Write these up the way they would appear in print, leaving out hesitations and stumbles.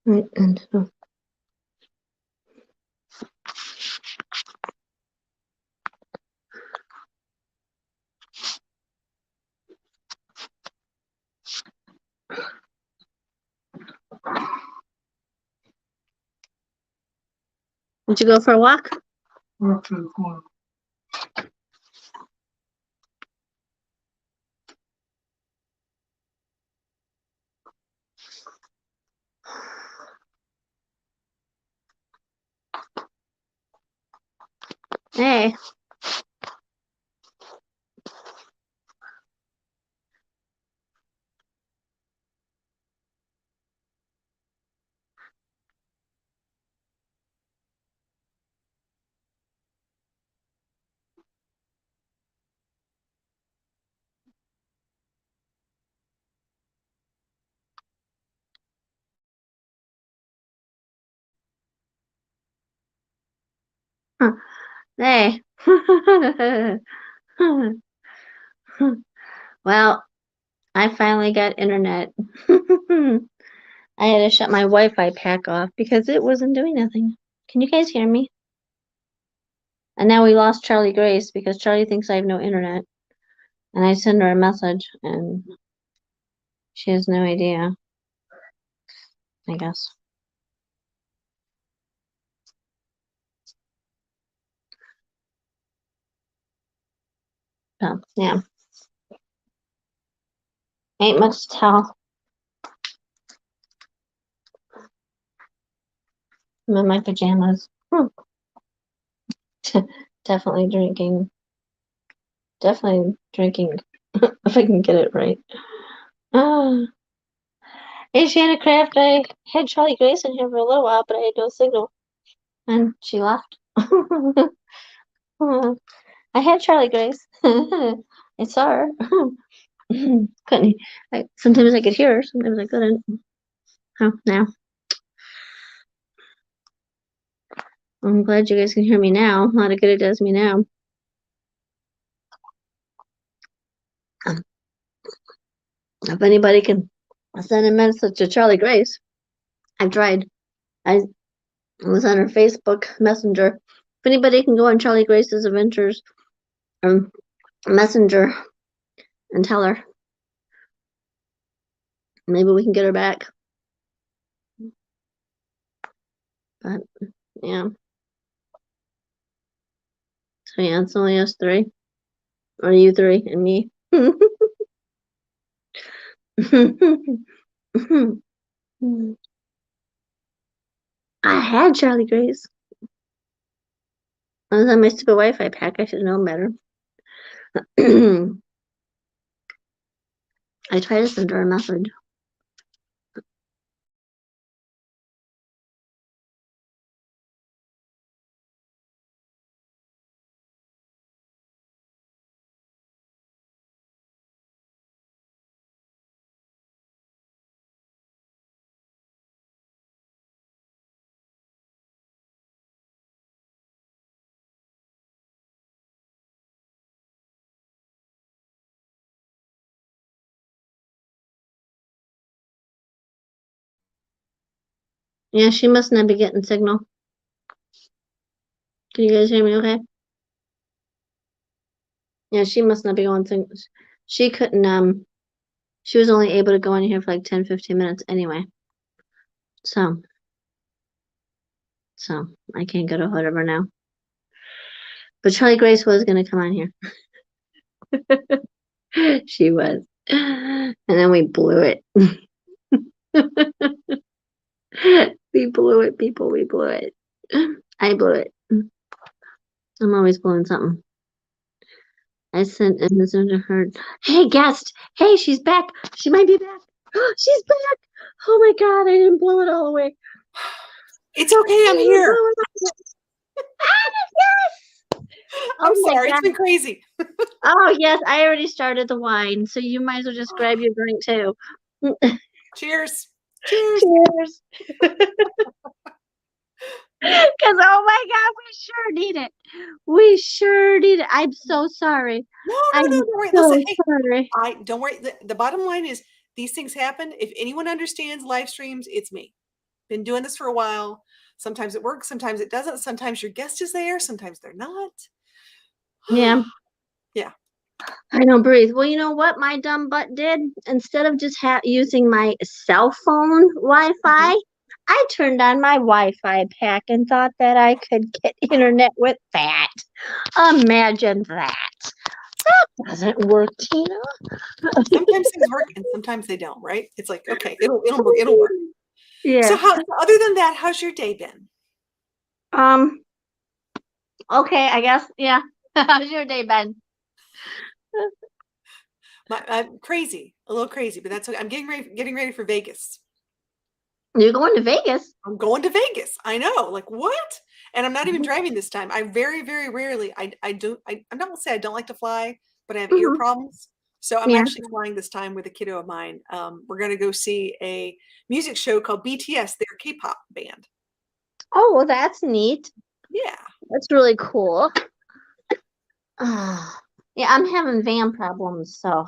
Right, and did you go for a walk? Walk to the corner. Hey. Hey. Well, I finally got internet. I had to shut my Wi-Fi pack off because it wasn't doing nothing. Can you guys hear me? And now we lost Charlie Grace because Charlie thinks I have no internet. And I send her a message and she has no idea, I guess. So, yeah. Ain't much to tell. I'm in my pajamas. Definitely drinking. Definitely drinking. If I can get it right. Hey, Shanna Craft, I had Charlie Grace in here for a little while, but I had no signal. And she left. I had Charlie Grace. I saw her. Couldn't. Sometimes I could hear her, sometimes I couldn't. Oh, now. I'm glad you guys can hear me now. Not as good it does me now. If anybody can send a message to Charlie Grace, I've tried. I was on her Facebook Messenger. If anybody can go on Charlie Grace's Adventures Messenger and tell her, maybe we can get her back. But yeah. So yeah, it's only us three. Or you three and me. I had Charlie Grace. I was on my stupid Wi-Fi pack. I should have known better. I tried to send her a message. Yeah, she must not be getting signal. Can you guys hear me okay? Yeah, she must not be going signal. She couldn't, she was only able to go in here for like 10-15 minutes anyway. So I can't get a hold of her now. But Charlie Grace was gonna come on here. She was. And then we blew it. We blew it, people. We blew it. I blew it. I'm always blowing something. I sent a message to her. Hey, guest. Hey, she's back. She might be back. She's back. Oh my God, I didn't blow it all away. It's okay, I'm here. Yes. I'm sorry, it's been crazy. Oh yes, I already started the wine, so you might as well just grab your drink too. Cheers. Cheers. Cheers. Because oh my God, we sure need it. We sure need it. I'm so sorry. No, I'm don't worry. so Listen, hey, sorry. don't worry. The bottom line is these things happen. If anyone understands live streams, it's me. Been doing this for a while. Sometimes it works, sometimes it doesn't. Sometimes your guest is there, sometimes they're not. Yeah. Yeah. I don't breathe. Well, you know what my dumb butt did? Instead of just using my cell phone Mhm. Wi-Fi, I turned on my Wi-Fi pack and thought that I could get internet with that. Imagine that. That doesn't work, Tina. Sometimes things work and sometimes they don't, right? It's like, okay, it'll work. So Yeah. how other than that, how's your day been? Um. Okay. I guess. Yeah. How's your day been? I'm crazy, a little crazy, but that's okay. I'm getting ready for Vegas. You're going to Vegas? I'm going to Vegas. I know, like what? And I'm not even driving this time. I very, very rarely. I'm not gonna say I don't like to fly, but I have ear Hmm. problems. So I'm Yeah. actually flying this time with a kiddo of mine. We're gonna go see a music show called BTS. They're a K-pop band. Oh, well, that's neat. Yeah. That's really cool. Yeah, I'm having van problems, so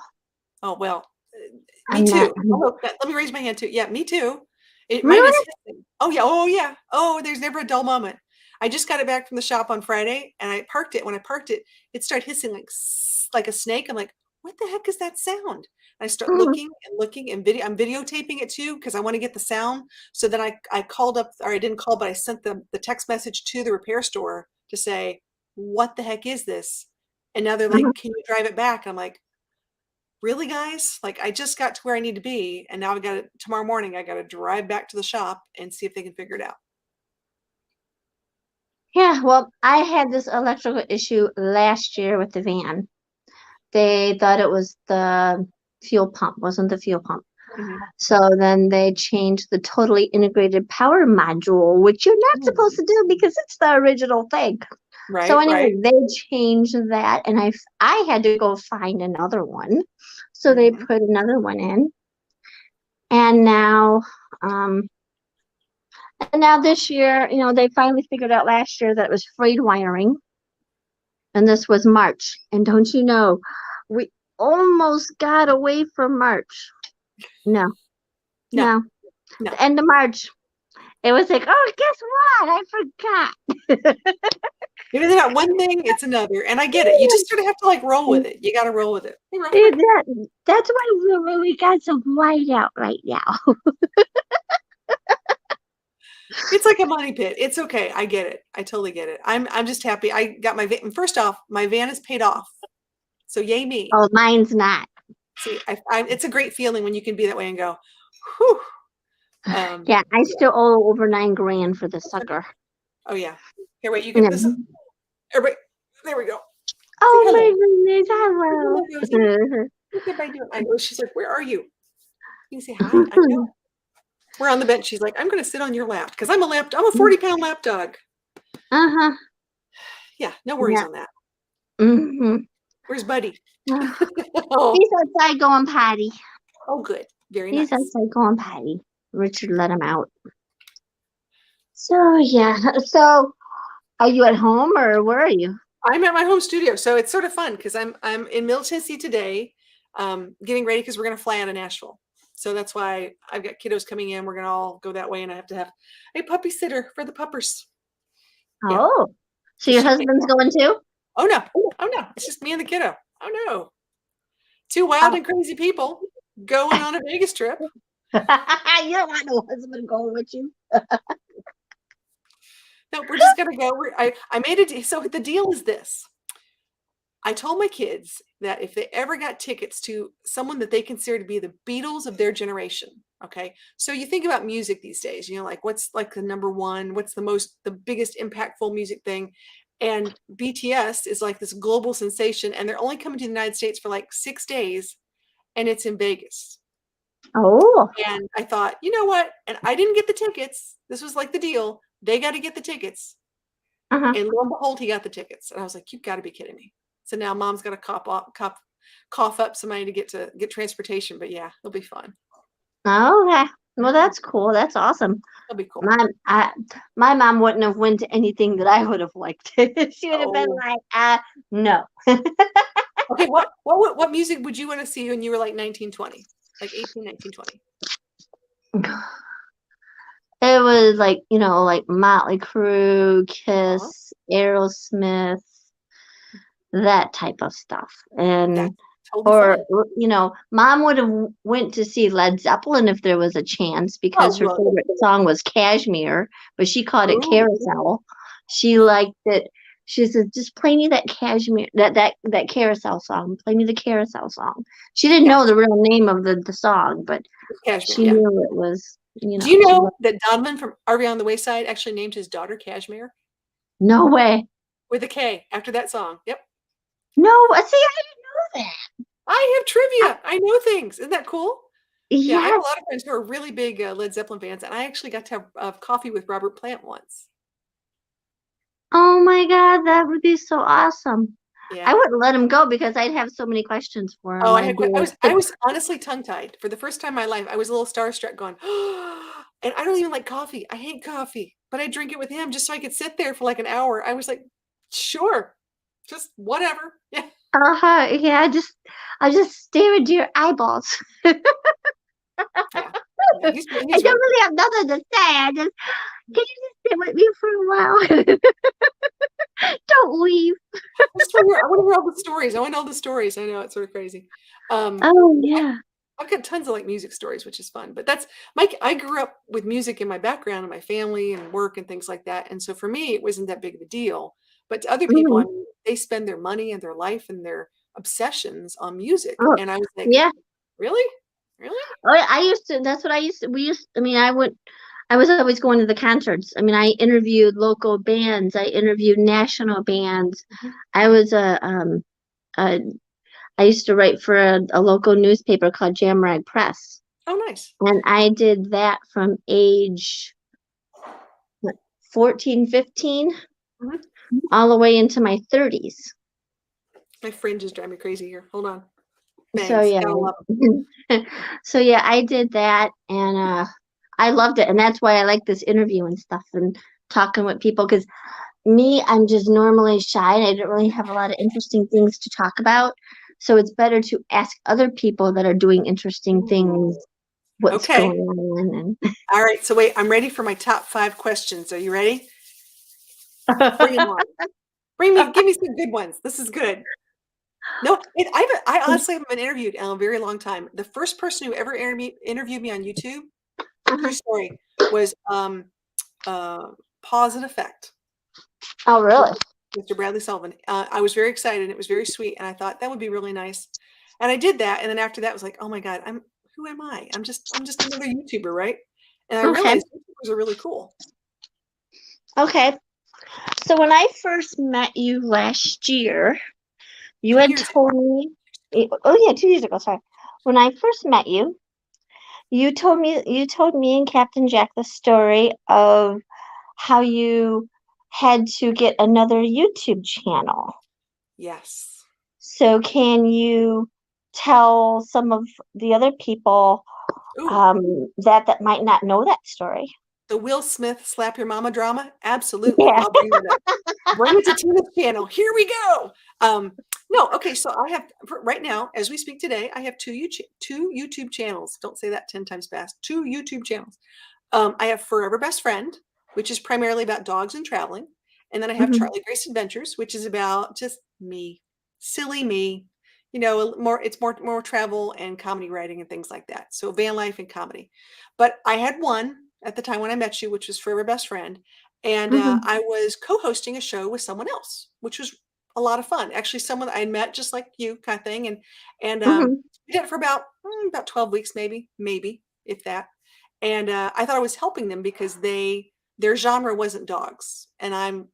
Oh well, me I'm not. too. Oh, look, let me raise my hand too. Yeah, me too. Mine is Really? hissing. Oh yeah. Oh yeah. Oh, there's never a dull moment. I just got it back from the shop on Friday, and I parked it. When I parked it, it started hissing like a snake. I'm like, what the heck is that sound? And I start Mm, looking and looking and I'm videotaping it too because I want to get the sound. So then I called up, or I didn't call, but I sent the text message to the repair store to say, what the heck is this? And now they're mhm. like, can you drive it back? And I'm like, really, guys? Like, I just got to where I need to be, and now I got to, tomorrow morning, I got to drive back to the shop and see if they can figure it out. Yeah, well, I had this electrical issue last year with the van. They thought it was the fuel pump, wasn't the fuel pump. Mhm. So then they changed the totally integrated power module, which you're not supposed Mm. to do because it's the original thing. So Right, anyway, right. they changed that, and I had to go find another one. So they Mhm. put another one in, and um, now this year, they finally figured out last year that it was frayed wiring, and this was March. And don't you know, we almost got away from March. No, No, no, no. the end of March. It was like, oh, guess what? I forgot. If it's not one thing, it's another. And I get it. You just sort of have to like roll with it. You got to roll with it. Hey, Yeah, Rosemary. that's why we got some white out right now. It's like a money pit. It's okay. I get it. I totally get it. I'm just happy. I got my van. First off, my van is paid off. So yay me. Oh, mine's not. See, it's a great feeling when you can be that way and go, whew. Yeah, I Yeah. still owe over 9 grand for the That's okay. sucker. Oh yeah. Here, wait. You get Yeah. this. Everybody. There we go. Say Oh hello. my goodness, Hello, Rosie. hello. What's everybody doing? I know. She's like, where are you? You can say hi. I know. We're on the bench. She's like, I'm going to sit on your lap because I'm a 40-pound lap dog. Uh-huh. Yeah, no worries Yeah. on that. Mm-hmm. Where's Buddy? Oh, He's outside going potty. oh, good. Very He's nice. outside going potty. Richard let him out. So yeah. So are you at home or where are you? I'm at my home studio, so it's sort of fun because I'm in Middle Tennessee today, getting ready because we're going to fly out of Nashville. So that's why I've got kiddos coming in. We're going to all go that way, and I have to have a puppy sitter for the puppers. Yeah, Oh. So because your she can't. husband's going too? Oh no, oh no, it's just me and the kiddo. Oh no, two wild Oh. and crazy people going on a Vegas trip. You don't want no husband going with you. No, we're just gonna go. I made it. So the deal is this. I told my kids that if they ever got tickets to someone that they consider to be the Beatles of their generation, okay. So you think about music these days, like what's like the number one, what's the biggest impactful music thing, and BTS is like this global sensation, and they're only coming to the United States for like 6 days, and it's in Vegas. Oh. And I thought, you know what? And I didn't get the tickets. This was like the deal. They got to get the tickets. Uh-huh. And lo and behold, he got the tickets. And I was like, you've got to be kidding me. So now mom's got to cough up some money to get transportation. But yeah, it'll be fun. Oh, okay. Well, that's cool. That's awesome. It'll be cool. My mom wouldn't have went to anything that I would have liked. She would have been Oh, like, no. okay. What music would you want to see when you were like 19, 20? Like 18, 19, 20? It was like, like Motley Crue, Uh-huh. Kiss, Aerosmith, that type of stuff. That's And totally or fine. Mom would have went to see Led Zeppelin if there was a chance Oh, because her well, favorite song was Kashmir, but she called it ooh, Carousel. She liked it. She said, "Just play me that Kashmir, that Carousel song. Play me the Carousel song." She didn't know gotcha. the real name of the song, but Cashmere, she yeah. knew it was, Do you she know loved. that Donovan from RV on the Wayside actually named his daughter Cashmere No way. with a K after that song? Yep. No, see, I didn't know I have that. trivia. I know things. Isn't that cool? Yeah, I have a Yes. lot of friends who are really big Led Zeppelin fans, and I actually got to have coffee with Robert Plant once. Oh my God, that would be so awesome. I Yeah. wouldn't let him go because I'd have so many questions for Oh, him. I'd be like, I was honestly tongue-tied. For the first time in my life, I was a little starstruck going, and I don't even like coffee. I hate coffee, but I drink it with him just so I could sit there for like an hour. I was like, sure, just whatever. Yeah, yeah, I just stare into your eyeballs. yeah, yeah. I He's don't really really cool. have nothing to say. Can you just sit with me for a while? Don't leave. I want to hear all the stories. I want to know all the stories. I know it's sort of crazy. Um, Oh yeah, yeah. I've got tons of like music stories, which is fun. But that's Mike. I grew up with music in my background and my family and work and things like that. And so for me, it wasn't that big of a deal. But to other people, I Mhm. mean, they spend their money and their life and their obsessions on music. Oh And I was like, yeah. really? Really? Oh, yeah, I used to. That's what I used to. I mean, I would. I was always going to the concerts. I mean, I interviewed local bands. I interviewed national bands. Mhm. I was a I used to write for a local newspaper called Jamrag Press. Oh, nice. And I did that from age what, 14, 15, Mhm. all the way into my 30s. My fringes drive me crazy here. Hold on. So Bangs. yeah. Gotta love So yeah, I did that and I loved it. And that's why I like this interview and stuff and talking with people because I'm just normally shy and I don't really have a lot of interesting things to talk about. So it's better to ask other people that are doing interesting things them. what's Okay. going on All right. So wait, I'm ready for my top 5 questions. Are you ready? Bring them on. Give me some good ones. This is good. No, I honestly haven't been interviewed in a very long time. The first person who ever interviewed me on YouTube, true story, was Pause and Effect Oh, with really? Mr. Bradley Sullivan. I was very excited. And it was very sweet, and I thought that would be really nice. And I did that, and then after that, I was like, oh my God, who am I? I'm just another YouTuber, right? And I Okay. realized YouTubers are really cool. Okay. So when I first met you last year, you two had years told me, oh yeah, 2 years ago, sorry. When I first met you, you told me and Captain Jack the story of how you had to get another YouTube channel. Yes. So can you tell some of the other people Ooh, that might not know that story? the Will Smith slap your mama drama? Absolutely. Yeah. I'll bring that up. Bring it to Tina's channel. Here we go. No, okay, so I have right now, as we speak today, I have two YouTube channels. Don't say that 10 times fast. Two YouTube channels. I have Forever Best Friend, which is primarily about dogs and traveling. And then I have Hmm. Charlie Grace Adventures, which is about just me, silly me. You know, more travel and comedy writing and things like that. So van life and comedy. But I had one at the time when I met you, which was Forever Best Friend, and Hmm. I was co-hosting a show with someone else, which was a lot of fun. Actually, someone I met just like you, kind of thing, and Hmm. we did it for about 12 weeks, maybe if that. And I thought I was helping them because their genre wasn't dogs, and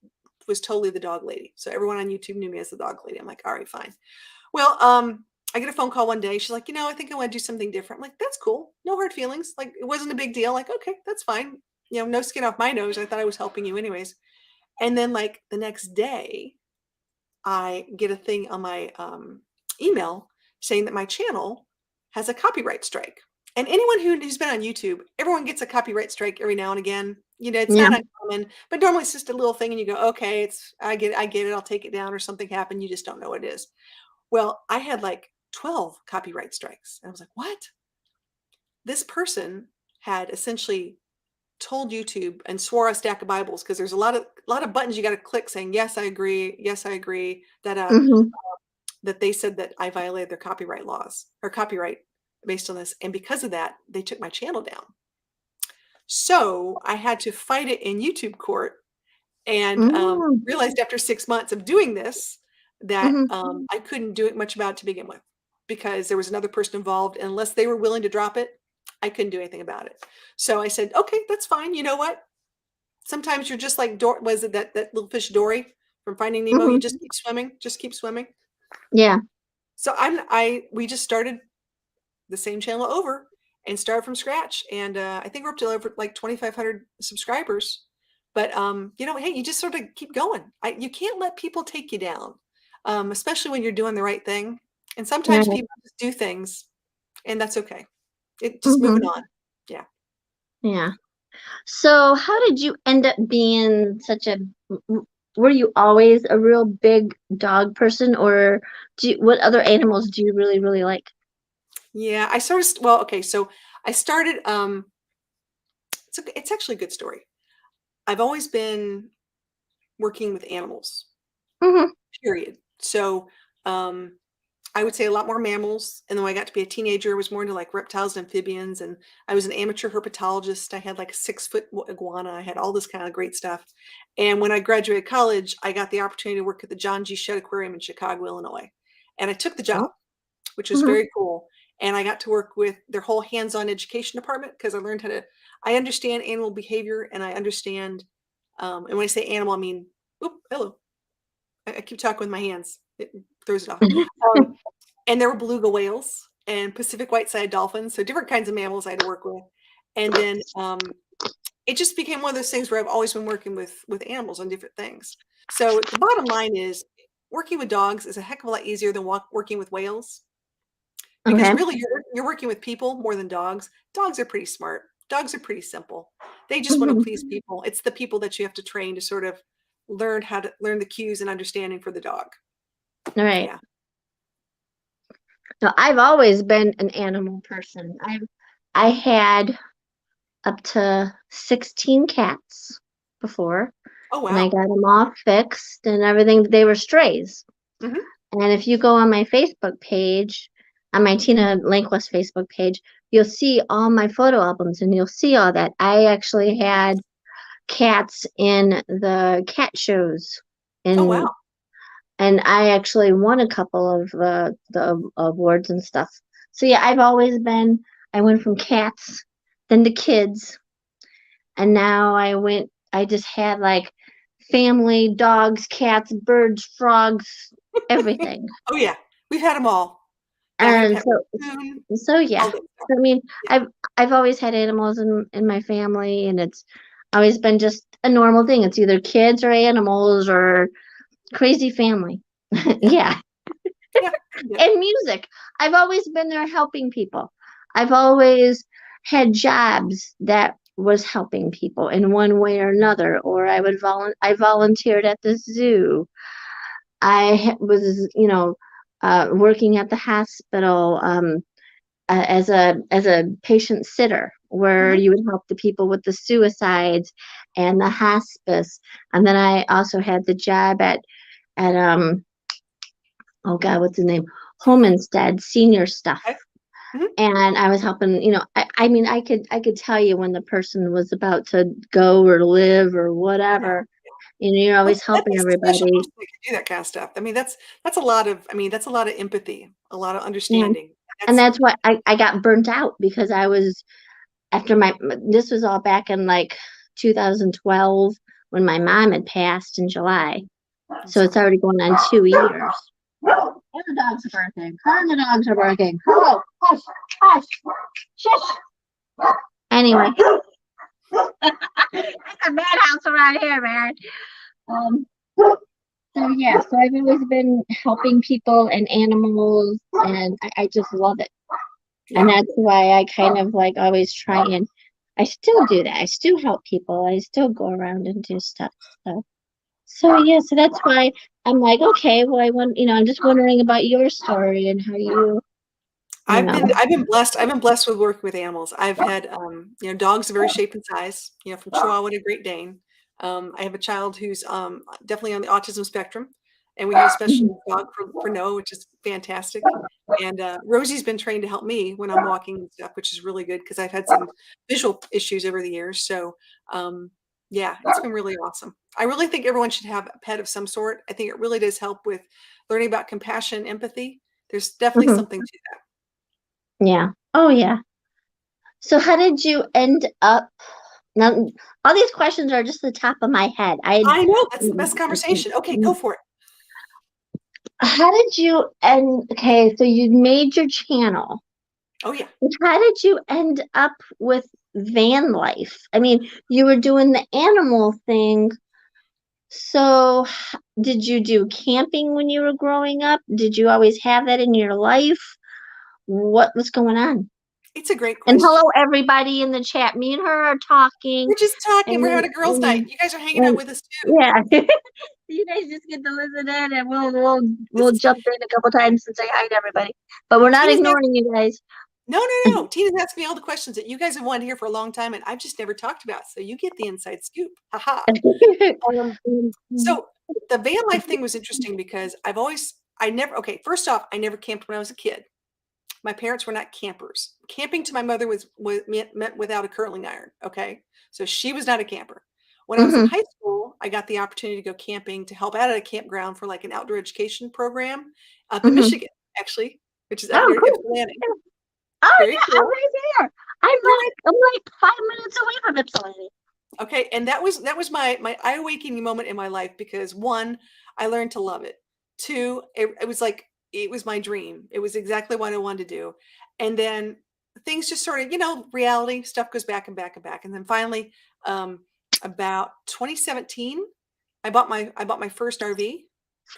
was totally the dog lady. So everyone on YouTube knew me as the dog lady. I'm like, all right, fine. Well, I get a phone call one day. She's like, I think I want to do something different. I'm like, that's cool. No hard feelings. Like, it wasn't a big deal. Like, okay, that's fine. No skin off my nose. I thought I was helping you anyways. And then, like, the next day, I get a thing on my email saying that my channel has a copyright strike. And anyone who's been on YouTube, everyone gets a copyright strike every now and again. It's Yeah. not uncommon, but normally it's just a little thing, and you go, okay, I get it, I'll take it down, or something happened, you just don't know what it is. Well, I had like 12 copyright strikes. And I was like, what? This person had essentially told YouTube and swore a stack of Bibles because there's a lot of buttons you got to click saying yes I agree Mhm. that they said that I violated their copyright laws or copyright based on this, and because of that they took my channel down. So I had to fight it in YouTube court, and Mm. realized after 6 months of doing this that Mhm. I couldn't do it much about it to begin with because there was another person involved. And unless they were willing to drop it, I couldn't do anything about it. So I said, okay, that's fine. You know what? Sometimes you're just like was it that little fish Dory from Finding Nemo? You Mhm. just keep swimming, just keep swimming. Yeah. So we just started the same channel over and started from scratch. And I think we're up to over like 2,500 subscribers. But hey, you just sort of keep going. You can't let people take you down, especially when you're doing the right thing. And sometimes Right. people just do things, and that's okay. It just moving Mhm. on. Yeah. Yeah. So, how did you end up being such a, were you always a real big dog person, or what other animals do you really, really like? Yeah. I sort of, well, okay. So I started, it's actually a good story. I've always been working with animals, Hmm. period. So, um, I would say a lot more mammals. And then when I got to be a teenager, I was more into like reptiles and amphibians. And I was an amateur herpetologist. I had like a 6 foot iguana. I had all this kind of great stuff. And when I graduated college, I got the opportunity to work at the John G. Shedd Aquarium in Chicago, Illinois. And I took the job, which was Hmm. very cool. And I got to work with their whole hands-on education department because I learned I understand animal behavior and I understand, and when I say animal, I mean, oop, hello. I keep talking with my hands. It throws it off. Um, and there were beluga whales and Pacific white-sided dolphins, so different kinds of mammals I had to work with. And then it just became one of those things where I've always been working with animals on different things. So the bottom line is working with dogs is a heck of a lot easier than working with whales because Okay. really you're working with people more than dogs. Dogs are pretty smart. Dogs are pretty simple. They just want to Hmm. please people. It's the people that you have to train to sort of learn the cues and understanding for the dog. All right. Yeah. So I've always been an animal person. I had up to 16 cats before, Oh and I wow. got them all fixed and everything. They were strays. Hmm. And if you go on my Facebook page, on my Tina Lankwas Facebook page, you'll see all my photo albums and you'll see all that. I actually had cats in the cat shows Oh wow. in and I actually won a couple of the awards and stuff. So yeah, I've always been I went from cats, then to kids, and now I just had like family, dogs, cats, birds, frogs, everything. Oh yeah. We've had them all. Yeah, I had a And pet raccoon, so yeah. all that stuff. I mean, Yeah. I've always had animals in my family, and it's always been just a normal thing. It's either kids or animals or crazy family. Yeah. Yeah. Yeah. I get it. And music. I've always been there helping people. I've always had jobs that was helping people in one way or another, or I volunteered at the zoo. Was, working at the hospital, as a patient sitter, where Mhm. you would help the people with the suicides and the hospice. And then I also had the job at oh God, what's the name? Home Instead, senior stuff. Okay. Mhm. And I was helping, I mean, I could tell you when the person was about to go or live or Yeah. whatever. You're That's always that helping takes a special everybody. person that can do that kind of stuff. I mean, that's a lot of that's a lot of empathy, a lot of Yeah. understanding. And That's that's why I got burnt out because I was after this was all back in like 2012 when my mom had passed in July. I'm So it's sorry. already going on 2 years. And the dogs are barking. And the dogs are barking. Oh, hush, hush, shush. Anyway, it's a madhouse around here, man. Um, so yeah, so I've always been helping people and animals, and I just love it. And Yeah. that's why I kind of like always try and I still do that. I still help people. I still go around and do stuff. So yeah, so that's why I'm like, okay, well, I'm just wondering about your story and how you. you know. I've been blessed with working with animals. I've had, dogs of every shape and size, from Chihuahua to Great Dane. I have a child who's, definitely on the autism spectrum, and we have a Mhm. special dog for Noah, which is fantastic. And, Rosie's been trained to help me when I'm walking and stuff, which is really good because 'cause I've had some visual issues over the years. So, yeah, it's been really awesome. I really think everyone should have a pet of some sort. I think it really does help with learning about compassion, empathy. There's definitely Mhm. something to that. Yeah. Oh yeah. So how did you end up now? All these questions are just the top of my head. I know, that's the best conversation. Okay, go for it. How did you end? Okay, so you made your channel. Oh, yeah. How did you end up with van life? I mean, you were doing the animal thing. So, did you do camping when you were growing up? Did you always have that in your life? What was going on? It's a great And question. hello, everybody in the chat. Me and her are talking, We're just talking, we're and having a girls' night. You guys are hanging out and with us too. yeah, you guys just get to listen in, and This we'll is jump in a couple times and say hi to everybody. But we're not Tina's asked ignoring you guys. No, no, no. Tina's asked me all the questions that you guys have wanted to hear for a long time, and I've just never talked about, so you get the inside scoop. Ha Um, so the van life thing was interesting because I never okay, first off, I never camped when I was a kid. My parents were not campers. Camping to my mother was meant without a curling iron, okay? So she was not a camper. When I was in Hmm. high school, I got the opportunity to go camping to help out at a campground for like an outdoor education program up in Hmm. Michigan, actually, which is up Oh, near cool. Ypsilanti. Oh Very yeah, I'm cool. right there. You're right. I'm like 5 minutes away from Ypsilanti. Okay, and that was my eye awakening moment in my life because one, I learned to love it. Two, it was like it was my dream. It was exactly what I wanted to do. And then things just sort of, reality stuff goes back and back and back. And then finally, about 2017, I bought my first RV.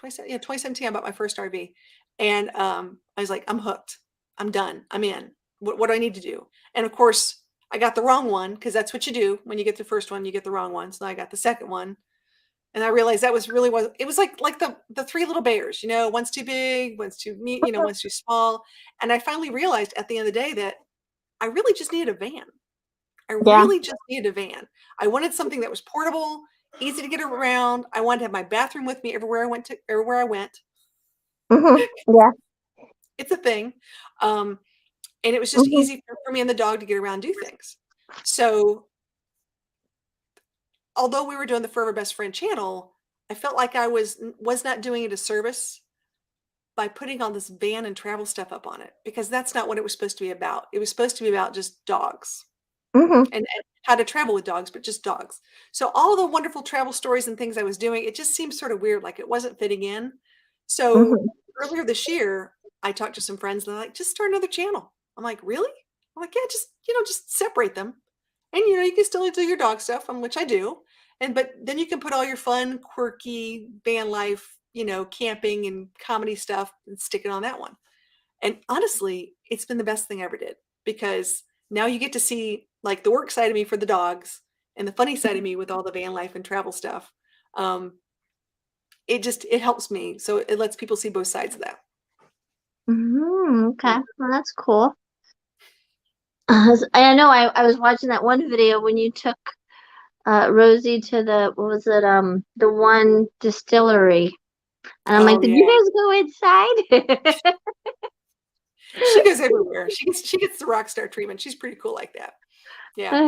2017, I bought my first RV. And I was like, I'm hooked. I'm done. I'm in. What do I need to do? And of course, I got the wrong one because that's what you do when you get the first one, you get the wrong one. So I got the second one, and I realized that was really what it was like the three little bears. One's too big, one's too meat, one's too small. And I finally realized at the end of the day that I really just needed a van. I Yeah. really just needed a van. I wanted something that was portable, easy to get around. I wanted to have my bathroom with me everywhere I went. Hmm. Yeah. It's a thing. Um, and it was just Hmm. easy for me and the dog to get around, do things. So although we were doing the Forever Best Friend channel, I felt like I was not doing it a service by putting all this van and travel stuff up on it because that's not what it was supposed to be about. It was supposed to be about just dogs Hmm. and how to travel with dogs, but just dogs. So all the wonderful travel stories and things I was doing, it just seemed sort of weird, like it wasn't fitting in. So Hmm. earlier this year, I talked to some friends and they're like, just start another channel. I'm like, really? I'm like, yeah, just separate them. And you can still do your dog stuff, which I do. But then you can put all your fun, quirky van life, camping and comedy stuff and stick it on that one. And honestly, it's been the best thing I ever did because now you get to see like the work side of me for the dogs and the funny side of me with all the van life and travel stuff. Um, it helps me. So it lets people see both sides of that. Hmm. Okay. Well, that's cool. I know I was watching that one video when you took Rosie to the what was it the one distillery, and I'm like, Oh did yeah. you guys go inside? She goes everywhere. She gets the rock star treatment. She's pretty cool like that. Yeah.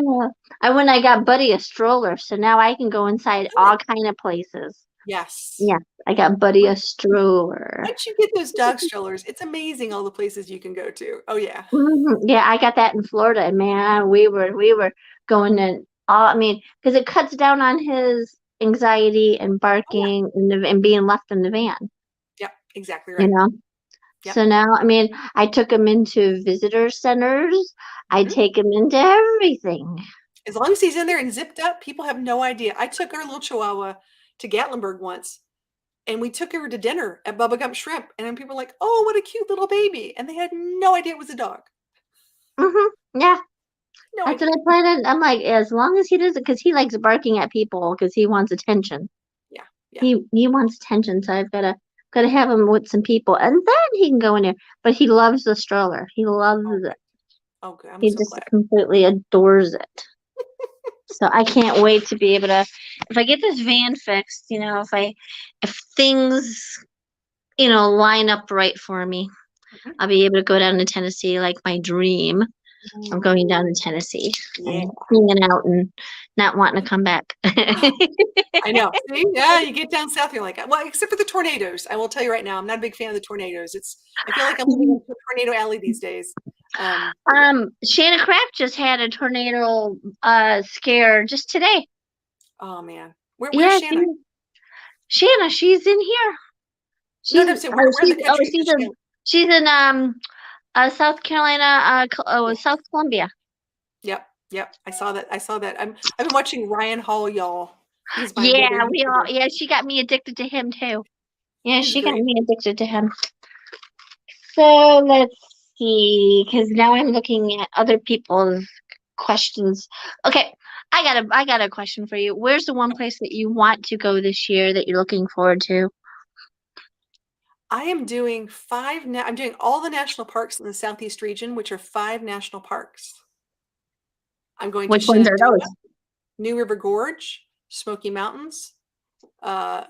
I when I got Buddy a stroller, so now I can go inside Good. all kind of places. Yes. Yeah, I got Buddy a stroller. Once you get those dog strollers, it's amazing all the places you can go to. Oh yeah. Mhm. Yeah, I got that in Florida, and man, we were going in all. I mean, because it cuts down on his anxiety and Oh yeah. barking and being left in the van. Yep. Exactly You right. know. Yep. So now, I mean, I took him into visitor centers. I Hmm. take him into everything. As long as he's in there and zipped up, people have no idea. I took our little Chihuahua to Gatlinburg once, and we took her to dinner at Bubba Gump Shrimp, and then people were like, "Oh, what a cute little baby," and they had no idea it was a dog. Yeah, No that's what idea. I planned. I'm like, as long as he doesn't, because he likes barking at people because he wants attention. Yeah. Yeah. He wants attention, so I've got Gotta have him with some people, and then he can go in there. But he loves the stroller. He loves Oh, it. oh, good. I'm He so just glad. completely adores it. So I can't wait to be able to, if I get this van fixed, if things, line up right for me, Mhm. I'll be able to go down to Tennessee like my dream of going down Ooh, to Tennessee yeah. and hanging out and not wanting to come back. I know. See? Yeah, you get down south, you're like, well, except for the tornadoes. I will tell you right now, I'm not a big fan of the tornadoes. I feel like I'm living in a tornado alley these days. But yeah. Shanna Craft just had a tornado scare just today. Oh man. Where's Yeah, Shanna? Shanna, she's in here. No, no, so where in the country is she in? She's in South Carolina, Yeah. South Columbia. Yep. Yep. I saw that. I saw that. I've been watching Ryan Hall, y'all. He's my weather YouTuber. Yeah, she got me addicted to him too. Yeah, He's she got great. me addicted to him. So let's see, because now I'm looking at other people's questions. Okay, I got a question for you. Where's the one place that you want to go this year that you're looking forward to? I am doing I'm doing all the national parks in the Southeast region, which are 5 national parks. I'm going to Which ones are Shenandoah, those? New River Gorge, Smoky Mountains, uh,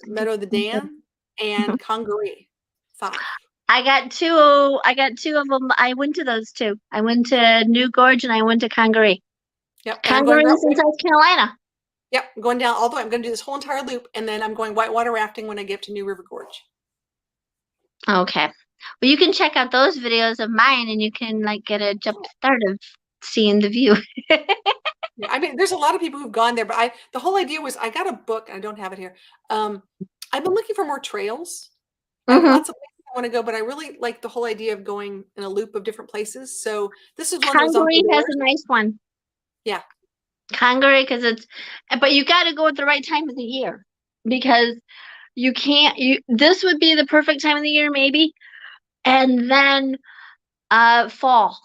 Meadow of the Dan, and Congaree. 5. I got two of them. I went to those two. I went to New Gorge and I went to Congaree. Yep, and I'm going Congaree's in South Carolina. yep, I'm going down all the way. I'm going to do this whole entire loop, and then I'm going whitewater rafting when I get to New River Gorge. Okay. Well, you can check out those videos of mine and you can like get a jump start of seeing the view. Yeah, I mean, there's a lot of people who've gone there, but the whole idea was I got a book, and I don't have it here. Um, I've been looking for more trails. I have Mm-hmm. lots of places I want to go, but I really like the whole idea of going in a loop of different places. So this is one that was on my Congaree has doors. a nice one. Yeah, Congaree, but you got to go at the right time of the year because you can't. This would be the perfect time of the year, maybe, and then fall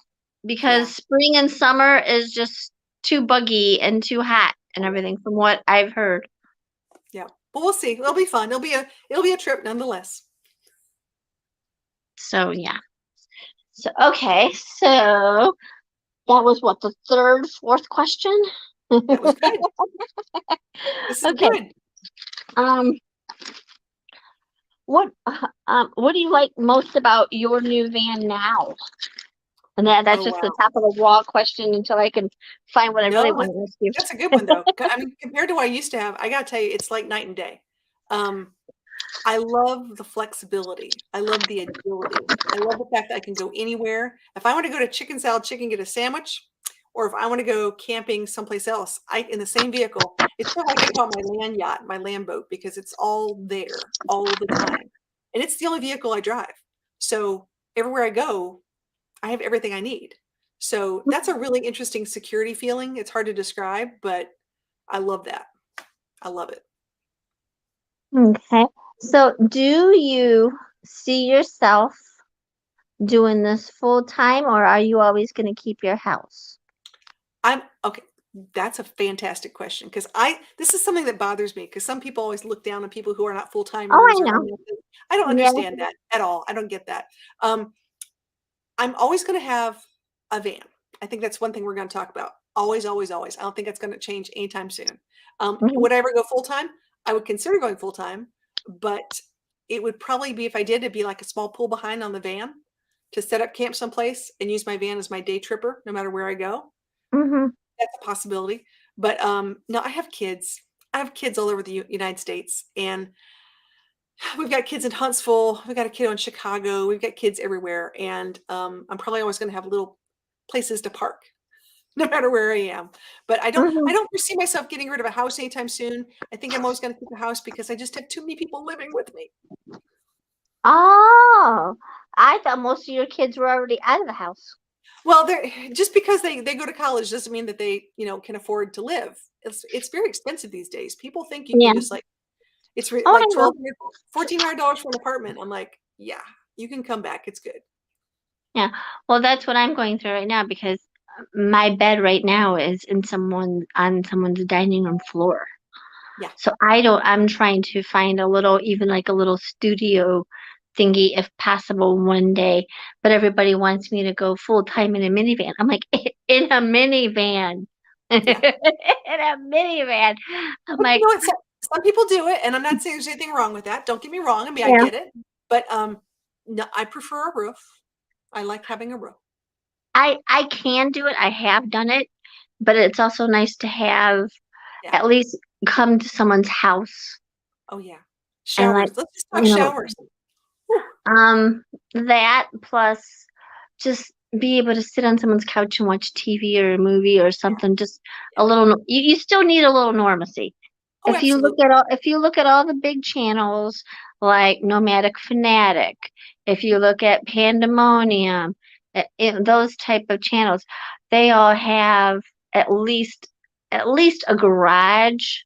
because yeah, spring and summer is just too buggy and too hot and everything from what I've heard. yeah. But we'll see. It'll be fun. It'll be a trip nonetheless. So yeah. So okay, so that was what, the third, fourth question? That was good. This is Okay. good. Um, what do you like most about your new van now? And that's Oh just the wow. top of the wall question until I can find what I really No, want to ask you. that's a good one though. I mean, compared to what I used to have, I gotta tell you, it's like night and day. Um, I love the flexibility. I love the agility. I love the fact that I can go anywhere. If I want to go to Chicken Salad Chicken, get a sandwich, or if I want to go camping someplace else, in the same vehicle. It's sort of like I call it my land yacht, my land boat, because it's all there all the time. And it's the only vehicle I drive. So everywhere I go, I have everything I need. So that's a really interesting security feeling. It's hard to describe, but I love that. I love it. Okay. So do you see yourself doing this full time, or are you always going to keep your house? I'm okay. That's a fantastic question because this is something that bothers me because some people always look down on people who are not full Oh, I timers or know. home office. I don't Yeah. understand that at all. I don't get that. Um, I'm always going to have a van. I think that's one thing we're going to talk about. Always, always, always. I don't think that's going to change anytime soon. Hmm. Would I ever go full time? I would consider going full time, but it would probably be if I did, it'd be like a small pull behind on the van to set up camp someplace and use my van as my day tripper, no matter where I go. Hmm. That's a possibility. But no, I have kids. I have kids all over the United States, and we've got kids in Huntsville. We've got a kid in Chicago. We've got kids everywhere, and I'm probably always going to have little places to park, no matter where I am. But I don't, Hmm. I don't foresee myself getting rid of a house anytime soon. I think I'm always going to keep a house because I just have too many people living with me. Oh, I thought most of your kids were already out of the house. Well, they're just because they go to college doesn't mean that they can afford to live. It's very expensive these days. People think you Yeah. can just like Oh, I like know. 1,400 $1,400 for an apartment. I'm like, yeah, you can come back. It's good. Yeah. Well, that's what I'm going through right now because my bed right now is on someone's dining room floor. Yeah. So I'm trying to find a little, even like a little studio thingy if possible one day. But everybody wants me to go full time in a minivan. I'm like, in a minivan. In Yeah. a minivan. I'm But you like, know what? Some people do it, and I'm not saying there's anything wrong with that. Don't get me wrong. I mean, I yeah, get it, but no, I prefer a roof. I like having a roof. I can do it. I have done it, but it's also nice to have Yeah. at least come to someone's house Oh yeah. and like, Showers. Let's just talk you know, showers. Whew. that plus just be able to sit on someone's couch and watch TV or a movie or Yeah. something. Just a Yeah. little. You still need a little normalcy. Oh, absolutely. If you look at all the big channels like Nomadic Fanatic, if you look at Pandemonium, those type of channels, they all have at least at least a garage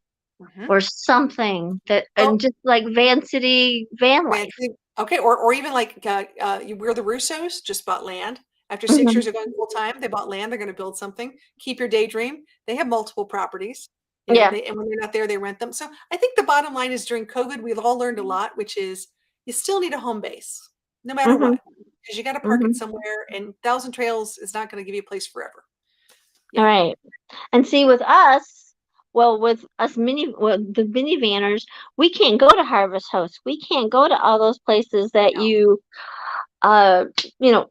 Hmm. or something that, and Well, just like Van City van life. fancy. Okay, or even like we're the Russos just bought land. After 6 years Mhm. of going full time, they bought land. They're going to build something. Keep your daydream. They have multiple properties. You know, Yeah. they and when they're not there, they rent them. So I think the bottom line is during COVID, we've all learned a lot, which is you still need a home base, no matter Mhm. what, because you got to park it Mhm. somewhere. And Thousand Trails is not going to give you a place forever. All Yeah, right. And see, with us, well, with us the minivanners, we can't go to Harvest House. We can't go to all those places that no, uh,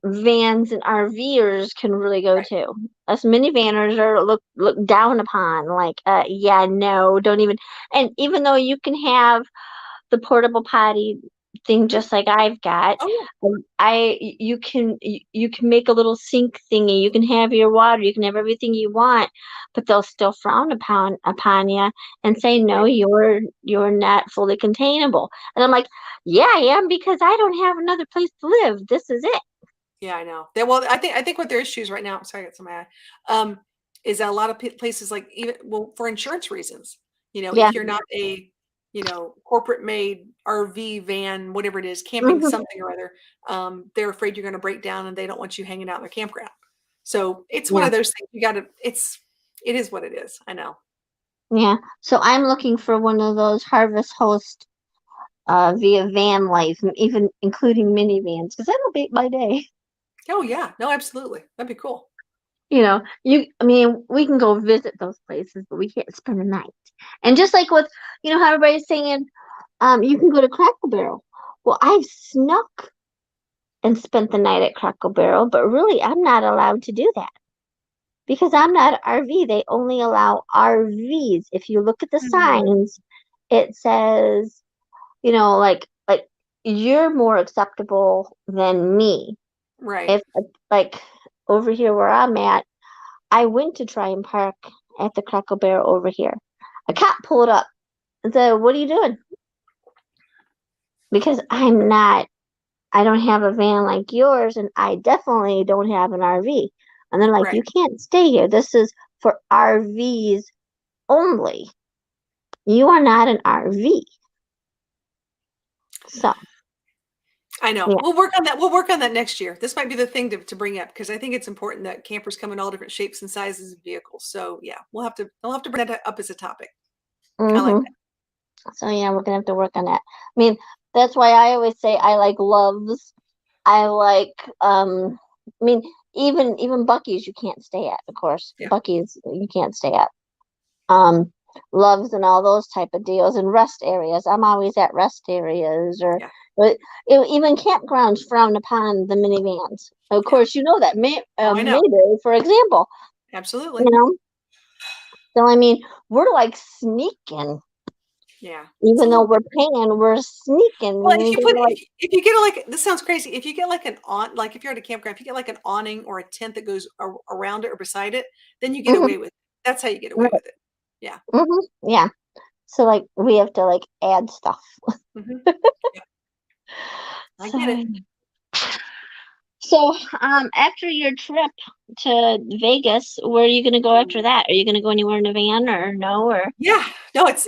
vans and RVers can really go right. to. Us minivanners are looked down upon. Like, yeah, no, don't even. And even though you can have the portable potty thing Hmm. just like I've got. Oh yeah, You can make a little sink thingy. You can have your water. You can have everything you want, but they'll still frown upon you and say no. right. You're not fully containable. And I'm like, yeah, I am because I don't have another place to live. This is it. Yeah, I know. Well, I think what their issues right now. Sorry, I got some eye. Um, is that a lot of places like even well for insurance reasons. You know, Yeah. if you're not a corporate made RV van, whatever it is, camping Hmm. something or other, they're afraid you're going to break down and they don't want you hanging out in their campground. So it's one Yeah. of those things you got to. It is what it is. I know. Yeah. So I'm looking for one of those Harvest Host via van life, even including minivans, because that'll make my day. Oh yeah, no, absolutely, that'd be cool. I mean, we can go visit those places, but we can't spend the night. And just like with, how everybody's saying, you can go to Crackle Barrel. Well, I've snuck and spent the night at Crackle Barrel, but really, I'm not allowed to do that because I'm not an RV. They only allow RVs. If you look at the Hmm. signs, it says, like you're more acceptable than me. Right, If like over here where I'm at, I went to try and park at the Crackle Barrel over here. A cop pulled up and said, "What are you doing?" Because I don't have a van like yours, and I definitely don't have an RV. And they're like, right. "You can't stay here. This is for RVs only. You are not an RV." So, I know. yeah. We'll work on that. We'll work on that next year. This might be the thing to bring up because I think it's important that campers come in all different shapes and sizes of vehicles. So yeah, we'll have to bring that up as a topic. I like Hmm. So, yeah, we're gonna have to work on that. I mean, that's why I always say I like Loves. I like, I mean, even Bucky's you can't stay at, of course. that. Yeah. Bucky's you can't stay at. Um, Loves and all those type of deals and rest areas. I'm always at rest areas Yeah. but even campgrounds frown upon the minivans. Of Yeah. course, you know that Oh, I know. Mayday, for example. Absolutely. You know, so I mean, we're like sneaking, Yeah. It's a even though little we're paying, we're well, sneaking. They're like, if you get like this sounds crazy. If you get like an like if you're at a campground, if you get like an awning or a tent that goes around it or beside it, then you get mhm, away with it. That's how you get away right, with it. Yeah. yeah. So like we have to like add stuff. Hmm. Yeah. I get it. So after your trip to Vegas, where are you gonna go after that? Are you gonna go anywhere in a van or no or Yeah. No, it's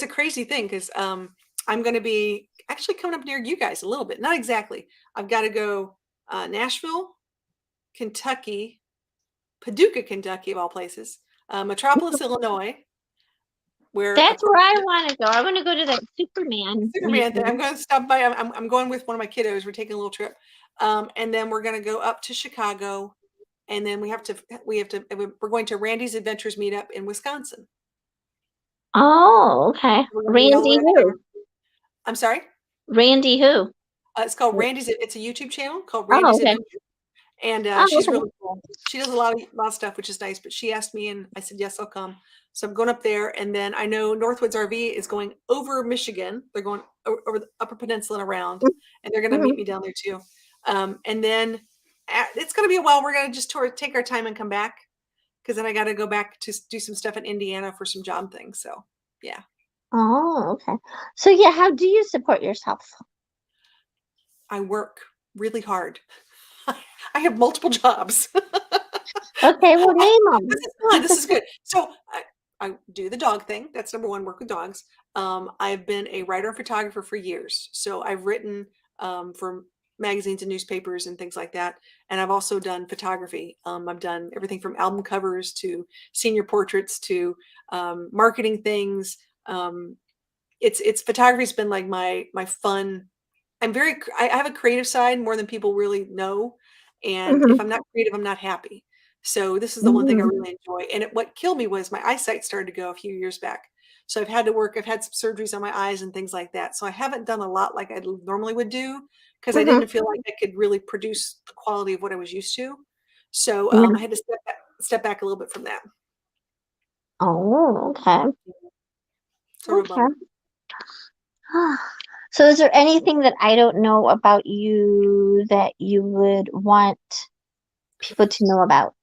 a crazy thing because I'm going to be actually coming up near you guys a little bit. Not exactly. I've got to go Nashville, Kentucky, Paducah, Kentucky of all places, Metropolis, Illinois, where That's where I want to go. I want to go to that Superman Superman thing. I'm museum. going to stop by. I'm going with one of my kiddos. We're taking a little trip, and then we're going to go up to Chicago, and then we're going to Randy's Adventures meetup in Wisconsin. Oh, okay. We're going to meet all the way Randy up there. who? I'm sorry. Randy who? It's called Randy's. It's a YouTube channel called Oh, Randy's okay. Adventures, and Oh, she's okay. really cool. She does a lot of stuff, which is nice. But she asked me, and I said yes, I'll come. So I'm going up there, and then I know Northwoods RV is going over Michigan. They're going over the Upper Peninsula and around, and they're going to meet Mhm. me down there too. And then it's going to be a while. We're going to just take our time and come back because then I got to go back to do some stuff in Indiana for some job things. So yeah, Oh, okay. So yeah, how do you support yourself? I work really hard. I have multiple jobs. Okay, well, name This them. is fun. This is good. So I do the dog thing. That's number one, work with dogs. I've been a writer and photographer for years. So I've written for magazines and newspapers and things like that. And I've also done photography. I've done everything from album covers to senior portraits to marketing things. It's photography's been like my fun. I have a creative side more than people really know. And if Mhm. I'm not creative, I'm not happy. So this is the one thing I Mhm. really enjoy. And what killed me was my eyesight started to go a few years back. So I've had some surgeries on my eyes and things like that. So I haven't done a lot like I normally would do because I Mhm. didn't feel like I could really produce the quality of what I was used to. So Yeah. I had to step back a little bit from that. Oh, okay. Sort of a bummer. Okay. So is there anything that I don't know about you that you would want people to know about?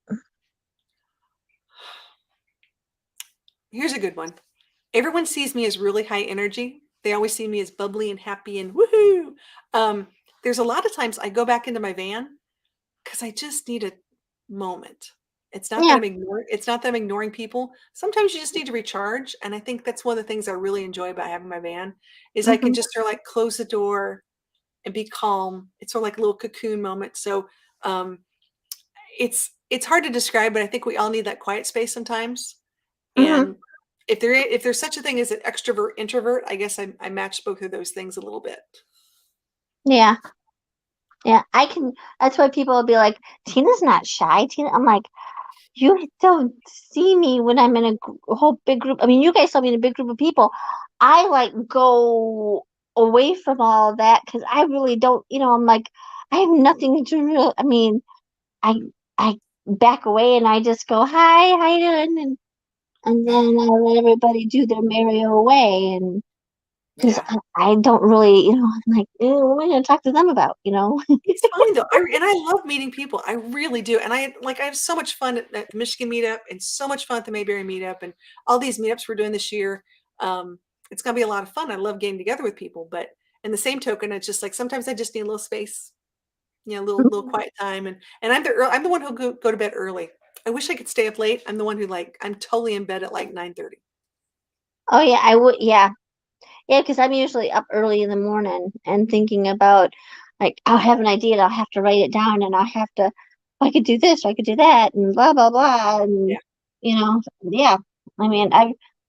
Here's a good one. Everyone sees me as really high energy. They always see me as bubbly and happy and woohoo. Um, there's a lot of times I go back into my van because I just need a moment. Yeah. It's not that I'm ignoring people. Sometimes you just need to recharge. And I think that's one of the things I really enjoy about having my van is I can Hmm. just sort of like close the door and be calm. It's sort of like a little cocoon moment. So um, it's hard to describe, but I think we all need that quiet space sometimes. Hmm. And if there's such a thing as an extrovert introvert, I guess I match both of those things a little bit. Yeah. Yeah. I can. That's why people will be like, Tina's not shy. Tina, I'm like, you don't see me when I'm in a whole big group. I mean, you guys saw me in a big group of people. I like go away from all that because I really don't, I'm like, I have nothing to real. I mean, I I back away and I just go, hi, how you doing? And then I let everybody do their merry old way. And because Yeah. I don't really, I'm like, what am I going to talk to them about, It's fine though. And I love meeting people. I really do. And I have so much fun at the Michigan meetup and so much fun at the Mayberry meetup and all these meetups we're doing this year. It's gonna be a lot of fun. I love getting together with people, but in the same token, it's just like sometimes I just need a little space, a little quiet time. And I'm the one who go to bed early. I wish I could stay up late. I'm the one who I'm totally in bed at like 9:30. Oh, yeah, I would, yeah. Yeah, because I'm usually up early in the morning and thinking about, like, I'll have an idea and I'll have to write it down and I'll have to, I could do this, I could do that, and blah, blah, blah. And, Yeah. yeah. I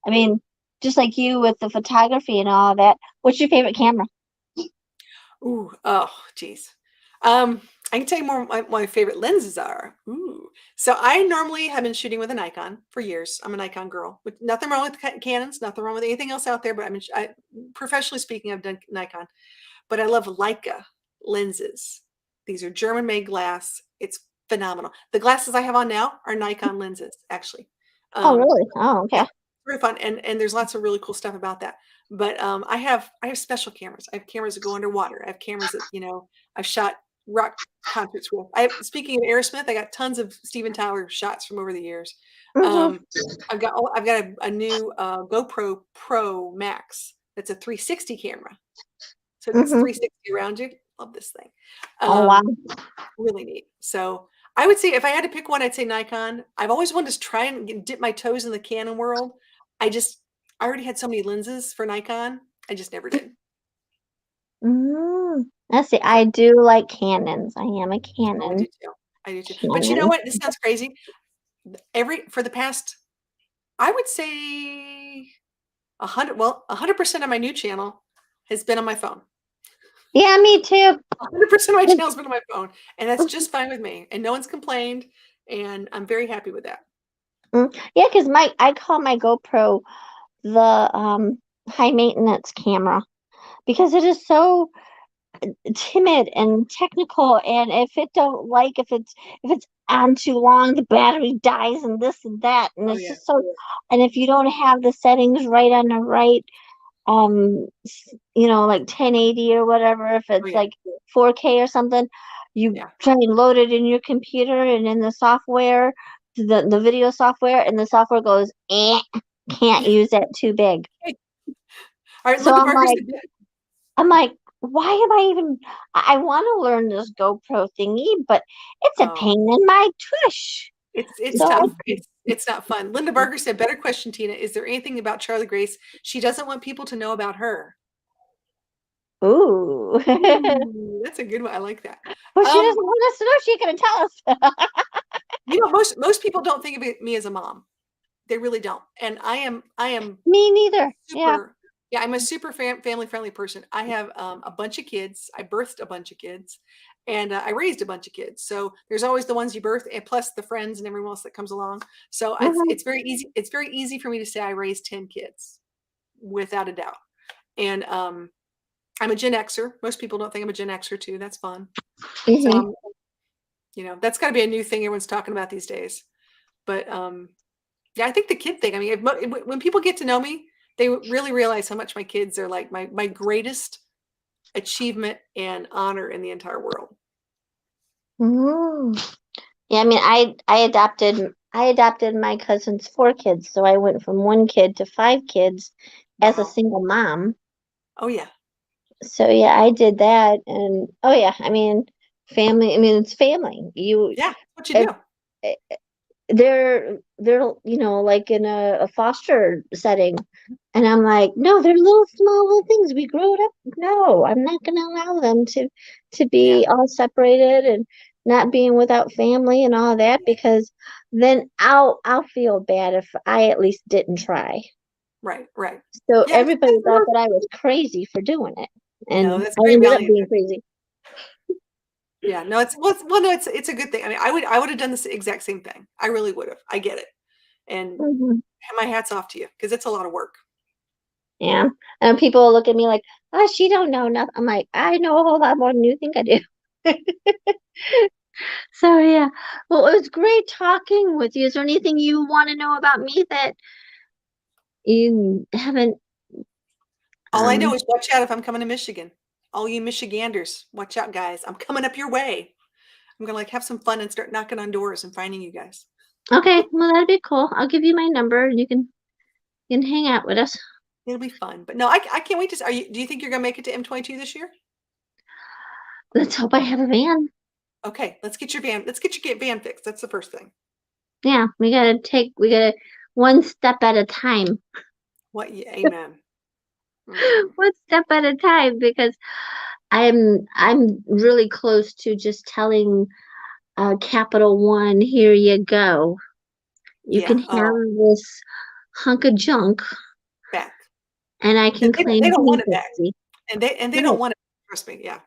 mean, just like you with the photography and all that, what's your favorite camera? Ooh, oh, geez. Um, I can tell you more what my favorite lenses are. Ooh. So I normally have been shooting with a Nikon for years. I'm a Nikon girl. With nothing wrong with Canons, nothing wrong with anything else out there, but professionally speaking, I've done Nikon. But I love Leica lenses. These are German-made glass. It's phenomenal. The glasses I have on now are Nikon lenses, actually. Oh, Um, really? Oh, yeah, okay. very fun, and there's lots of really cool stuff about that. But I have special cameras. I have cameras that go underwater. I have cameras that I've shot rock concerts with. Speaking of Aerosmith, I got tons of Steven Tyler shots from over the years. Mm-hmm. Um, I've got a new GoPro Pro Max. That's a 360 camera, so it gets Mm-hmm. 360 around you. Love this thing. Oh, wow. Really neat. So I would say if I had to pick one, I'd say Nikon. I've always wanted to try and dip my toes in the Canon world. I just I already had so many lenses for Nikon. I just never did. Let's see. So I do like cannons. I am a I do cannon. too. I do too. But you know Cannon. what? This sounds crazy. For the past, I would say 100% of my new channel has been on my phone. Yeah, me too. 100% of my channel's been on my phone, and that's just fine with me. And no one's complained, and I'm very happy with that. Yeah, because I call my GoPro the high maintenance camera because it is so timid and technical, and if it's on too long, the battery dies and this and that, and Oh it's yeah. just so. And if you don't have the settings right on the right, like 1080 or whatever, if Oh it's yeah. like 4K or something, you Yeah. try and load it in your computer and in the software, the video software, and the software goes, can't use that, too big. All right, So Linda Barker's the I'm like, why am I even? I want to learn this GoPro thingy, but it's a oh, pain in my tush. it's So, tough. It's not fun. Linda Barker said, "Better question, Tina. Is there anything about Charlie Grace she doesn't want people to know about her?" ooh. Ooh, that's a good one. I like that. Well, she Um, doesn't want us to know. She gonna tell us. most people don't think of me as a mom. They really don't. And I am Me neither. Yeah. super yeah, I'm a super family friendly person. I have a bunch of kids. I birthed a bunch of kids, and I raised a bunch of kids. So there's always the ones you birth, and plus the friends and everyone else that comes along. So Mhm. it's very easy. It's very easy for me to say I raised 10 kids, without a doubt. And I'm a Gen Xer. Most people don't think I'm a Gen Xer too. That's fun. So Mhm. that's got to be a new thing everyone's talking about these days. But yeah, I think the kid thing. I mean, when people get to know me, they really realize how much my kids are like my greatest achievement and honor in the entire world. Mm. Yeah, I mean, I adopted my cousin's 4 kids, so I went from 1 kid to 5 kids as a Wow. single mom. Oh yeah. So yeah, I did that, and oh yeah, I mean, family. I mean, it's family. Yeah. What you It, do? they're like in a foster setting, and I'm like, no, they're little small little things. We grew it up. No, I'm not gonna allow them to Yeah. be all separated and not being without family and all that, because then I'll feel bad if I at least didn't try. Right. Right. So Yeah. everybody thought that I was crazy for doing it, No, and that's I very ended up valiant. being crazy. Yeah. No, no, it's a good thing. I mean, I would have done this exact same thing. I really would have. I get it, and Mhm. my hat's off to you because it's a lot of work. Yeah. And people look at me like, oh, she don't know nothing. I'm like, I know a whole lot more than you think I do. So yeah. Well, it was great talking with you. Is there anything you want to know about me that you haven't All I know um is watch out if I'm coming to Michigan. All you Michiganders, watch out, guys. I'm coming up your way. I'm gonna like have some fun and start knocking on doors and finding you guys. okay, well that'd be cool. I'll give you my number and you can hang out with us. It'll be fun. But no, I can't wait to. Do you think you're gonna make it to M22 this year? Let's hope I have a van. Okay, let's get your van. Let's get your van fixed. That's the first thing. Yeah, we gotta one step at a time. What? Yeah, amen. Mm, One step at a time, because I'm really close to just telling Capital One, here you go. You can yeah. have Oh, this hunk of junk, back and I because can they claim don't want it back, bankruptcy. and they don't Right, want it. Trust me. Yeah,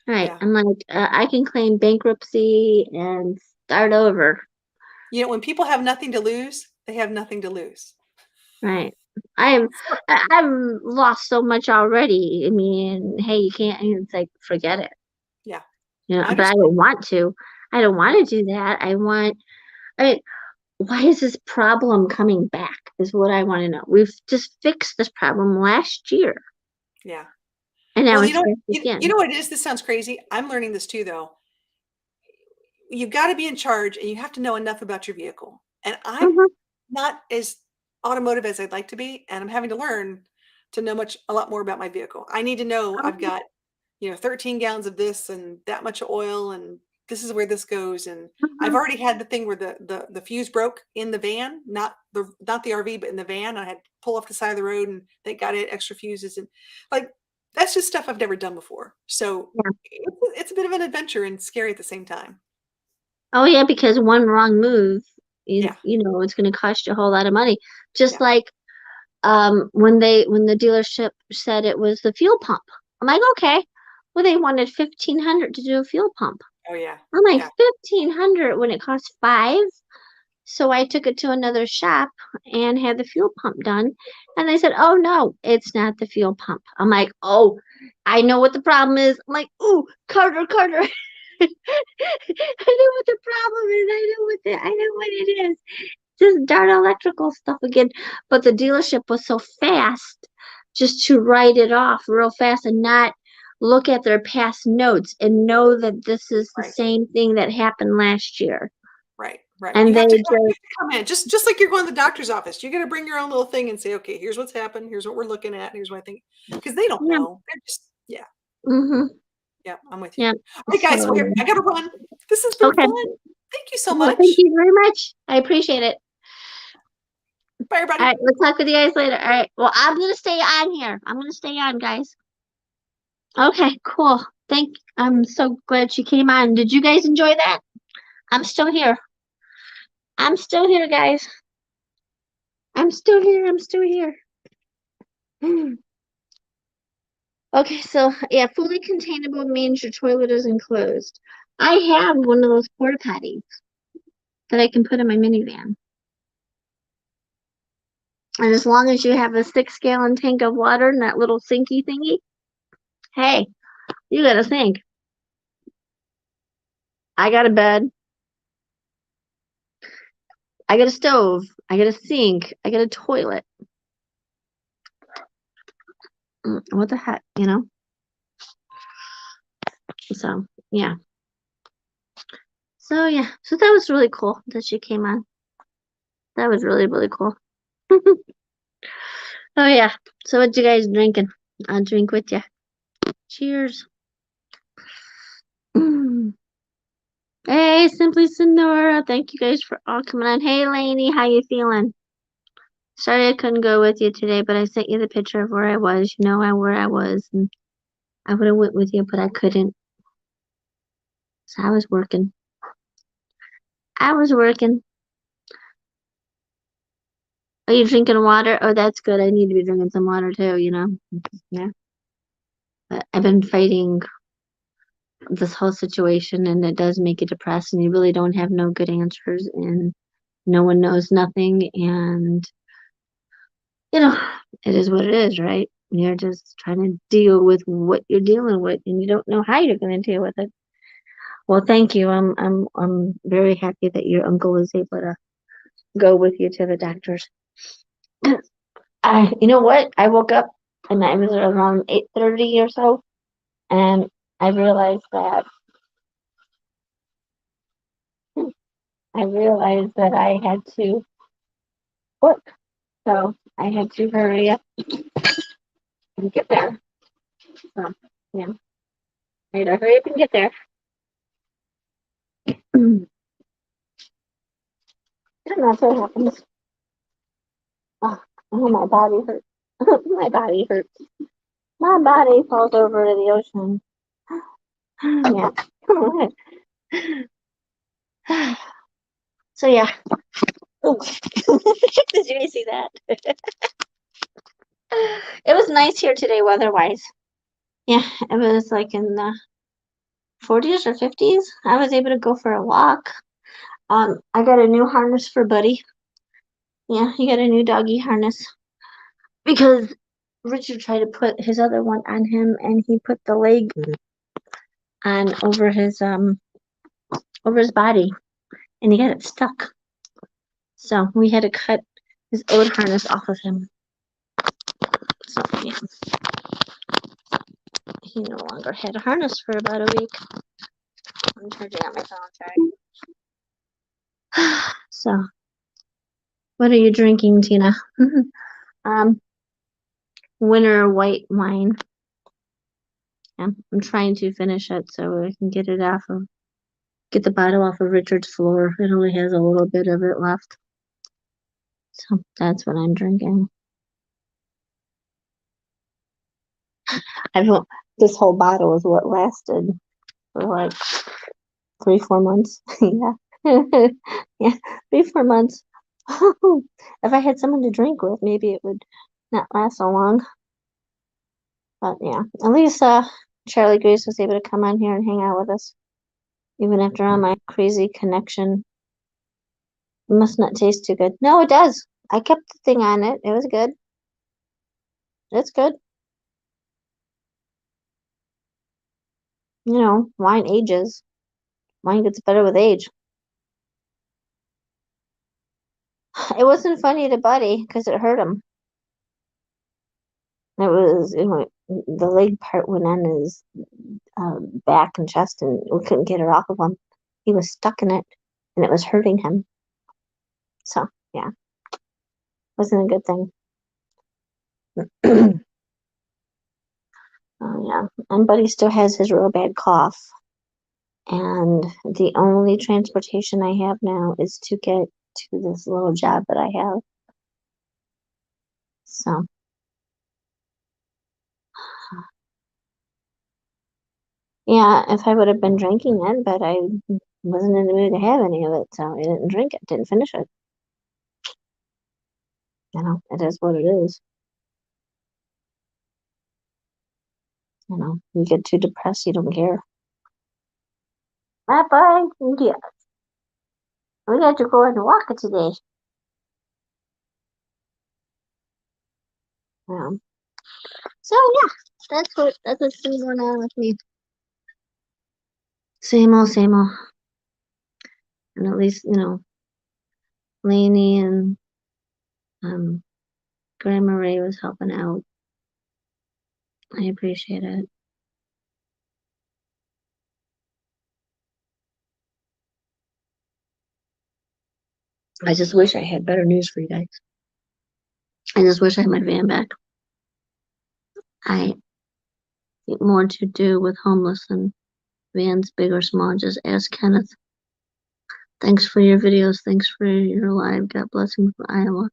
right. yeah. I'm like, I can claim bankruptcy and start over. When people have nothing to lose, they have nothing to lose. Right. I've I've lost so much already. I mean, hey, you can't. It's like, forget it. Yeah, I But I understand. don't want to. I don't want to do that. I mean, why is this problem coming back? Is what I want to know. We've just fixed this problem last year, Yeah. and now Well, it's back you again. know what it is? This sounds crazy. I'm learning this too, though. You've got to be in charge and you have to know enough about your vehicle. And I'm Hmm. not as automotive as I'd like to be, and I'm having to learn to know a lot more about my vehicle. I need to know I've got, 13 gallons of this and that much oil, and this is where this goes. And I've Hmm. already had the thing where the fuse broke in the van, not the RV, but in the van. I had to pull off the side of the road, and thank God I had extra fuses. And like that's just stuff I've never done before. So Yeah. it's a bit of an adventure and scary at the same time. Oh yeah, because one wrong move, Yeah, it's going to cost you a whole lot of money. Just yeah, like when the dealership said it was the fuel pump. I'm like, okay. Well, they wanted 1,500 to do a fuel pump. Oh yeah. I'm like, Yeah. 1,500 when it costs five. So I took it to another shop and had the fuel pump done. And they said, oh no, it's not the fuel pump. I'm like, oh, I know what the problem is. I'm like, ooh, Carter. I know what the problem is. I know what it is. Just darn electrical stuff again. But the dealership was so fast just to write it off real fast and not look at their past notes and know that this is the Right. same thing that happened last year. Right. Right. And You they have to just, come in just like you're going to the doctor's office. You got to bring your own little thing and say, okay, here's what's happened. Here's what we're looking at. Here's what I think, because they don't yeah, know. They're just, yeah. mm-hmm, Yeah. I'm with you. yeah. All right, guys. So here, So, I got to run. This has been okay. fun. Thank you so Well, thank much. you very much. I appreciate it. Bye, All everybody. right, we'll talk with you guys later. All right. Well, I'm gonna stay on here. I'm gonna stay on, guys. Okay, cool. I'm so glad she came on. Did you guys enjoy that? I'm still here. I'm still here, guys. I'm still here. I'm still here. Okay, so yeah, fully containable means your toilet is enclosed. I have one of those porta potties that I can put in my minivan. And as long as you have a 6 gallon tank of water in that little sinky thingy, hey, you got a sink. I got a bed. I got a stove. I got a sink. I got a toilet. What the heck, you know? So, yeah. So, yeah. So that was really cool that she came on. That was really, really cool. Oh, yeah. So what you guys drinking? I'll drink with you. Cheers. Mm. Hey, Simply Sonora. Thank you guys for all coming on. Hey, Lainey, how you feeling? Sorry I couldn't go with you today, but I sent you the picture of where I was. You know where I was, and I would have went with you, but I couldn't. So I was working. I was working. Are you drinking water? Oh, that's good. I need to be drinking some water too, you know? Yeah. But I've been fighting this whole situation and it does make you depressed and you really don't have no good answers and no one knows nothing and you know, it is what it is, right? You're just trying to deal with what you're dealing with and you don't know how you're gonna deal with it. Well, thank you. I'm very happy that your uncle was able to go with you to the doctors. You know what? I woke up and I was around 8:30 or so, and I realized that I had to work, so I had to hurry up and get there. So yeah, I had to hurry up and get there. And that's what happens. Oh, oh, my body hurts. My body hurts. My body falls over to the ocean. Yeah. So yeah. Ooh. Did you guys see that? It was nice here today weather-wise. Yeah, it was like in the 40s or 50s. I was able to go for a walk. I got a new harness for Buddy. Yeah, he got a new doggy harness because Richard tried to put his other one on him and he put the leg on over his body and he got it stuck. So we had to cut his old harness off of him. So yeah, he no longer had a harness for about a week. I'm charging out my phone, sorry. So, what are you drinking, Tina? um, winter white wine. Yeah, I'm trying to finish it so I can get the bottle off of Richard's floor. It only has a little bit of it left. So that's what I'm drinking. I've this whole bottle is what lasted for like 3, 4 months. Yeah. Yeah, 3, 4 months. If I had someone to drink with, maybe it would not last so long. But yeah, at least Charlie Grace was able to come on here and hang out with us, even after all my crazy connection. It must not taste too good. No, it does. I kept the thing on it. It was good. It's good. You know, wine ages. Wine gets better with age. It wasn't funny to Buddy because it hurt him. The leg part went on his back and chest, and we couldn't get it off of him. He was stuck in it, and it was hurting him. So yeah, wasn't a good thing. Oh yeah, and Buddy still has his real bad cough, and the only transportation I have now is to get to this little job that I have. So yeah, if I would have been drinking it, but I wasn't in the mood to have any of it, so I didn't drink it, didn't finish it. You know, it is what it is. You know, you get too depressed, you don't care. Bye bye, India. We got to go and walk today. Um, so yeah, that's what's been going on with me. Same old, same old. And at least, you know, Lainey and um Grandma Ray was helping out. I appreciate it. I just wish I had better news for you guys. I just wish I had my van back. I think more to do with homeless than vans, big or small. Just ask Kenneth. Thanks for your videos. Thanks for your live. God blessings for Iowa.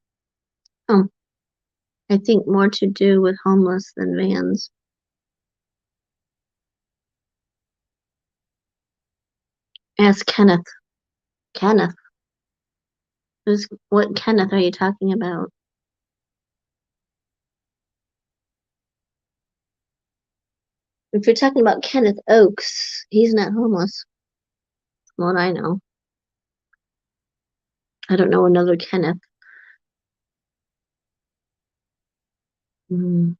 Oh, I think more to do with homeless than vans. Ask Kenneth. Kenneth. What Kenneth are you talking about? If you're talking about Kenneth Oakes, he's not homeless. From what I know. I don't know another Kenneth. Mm.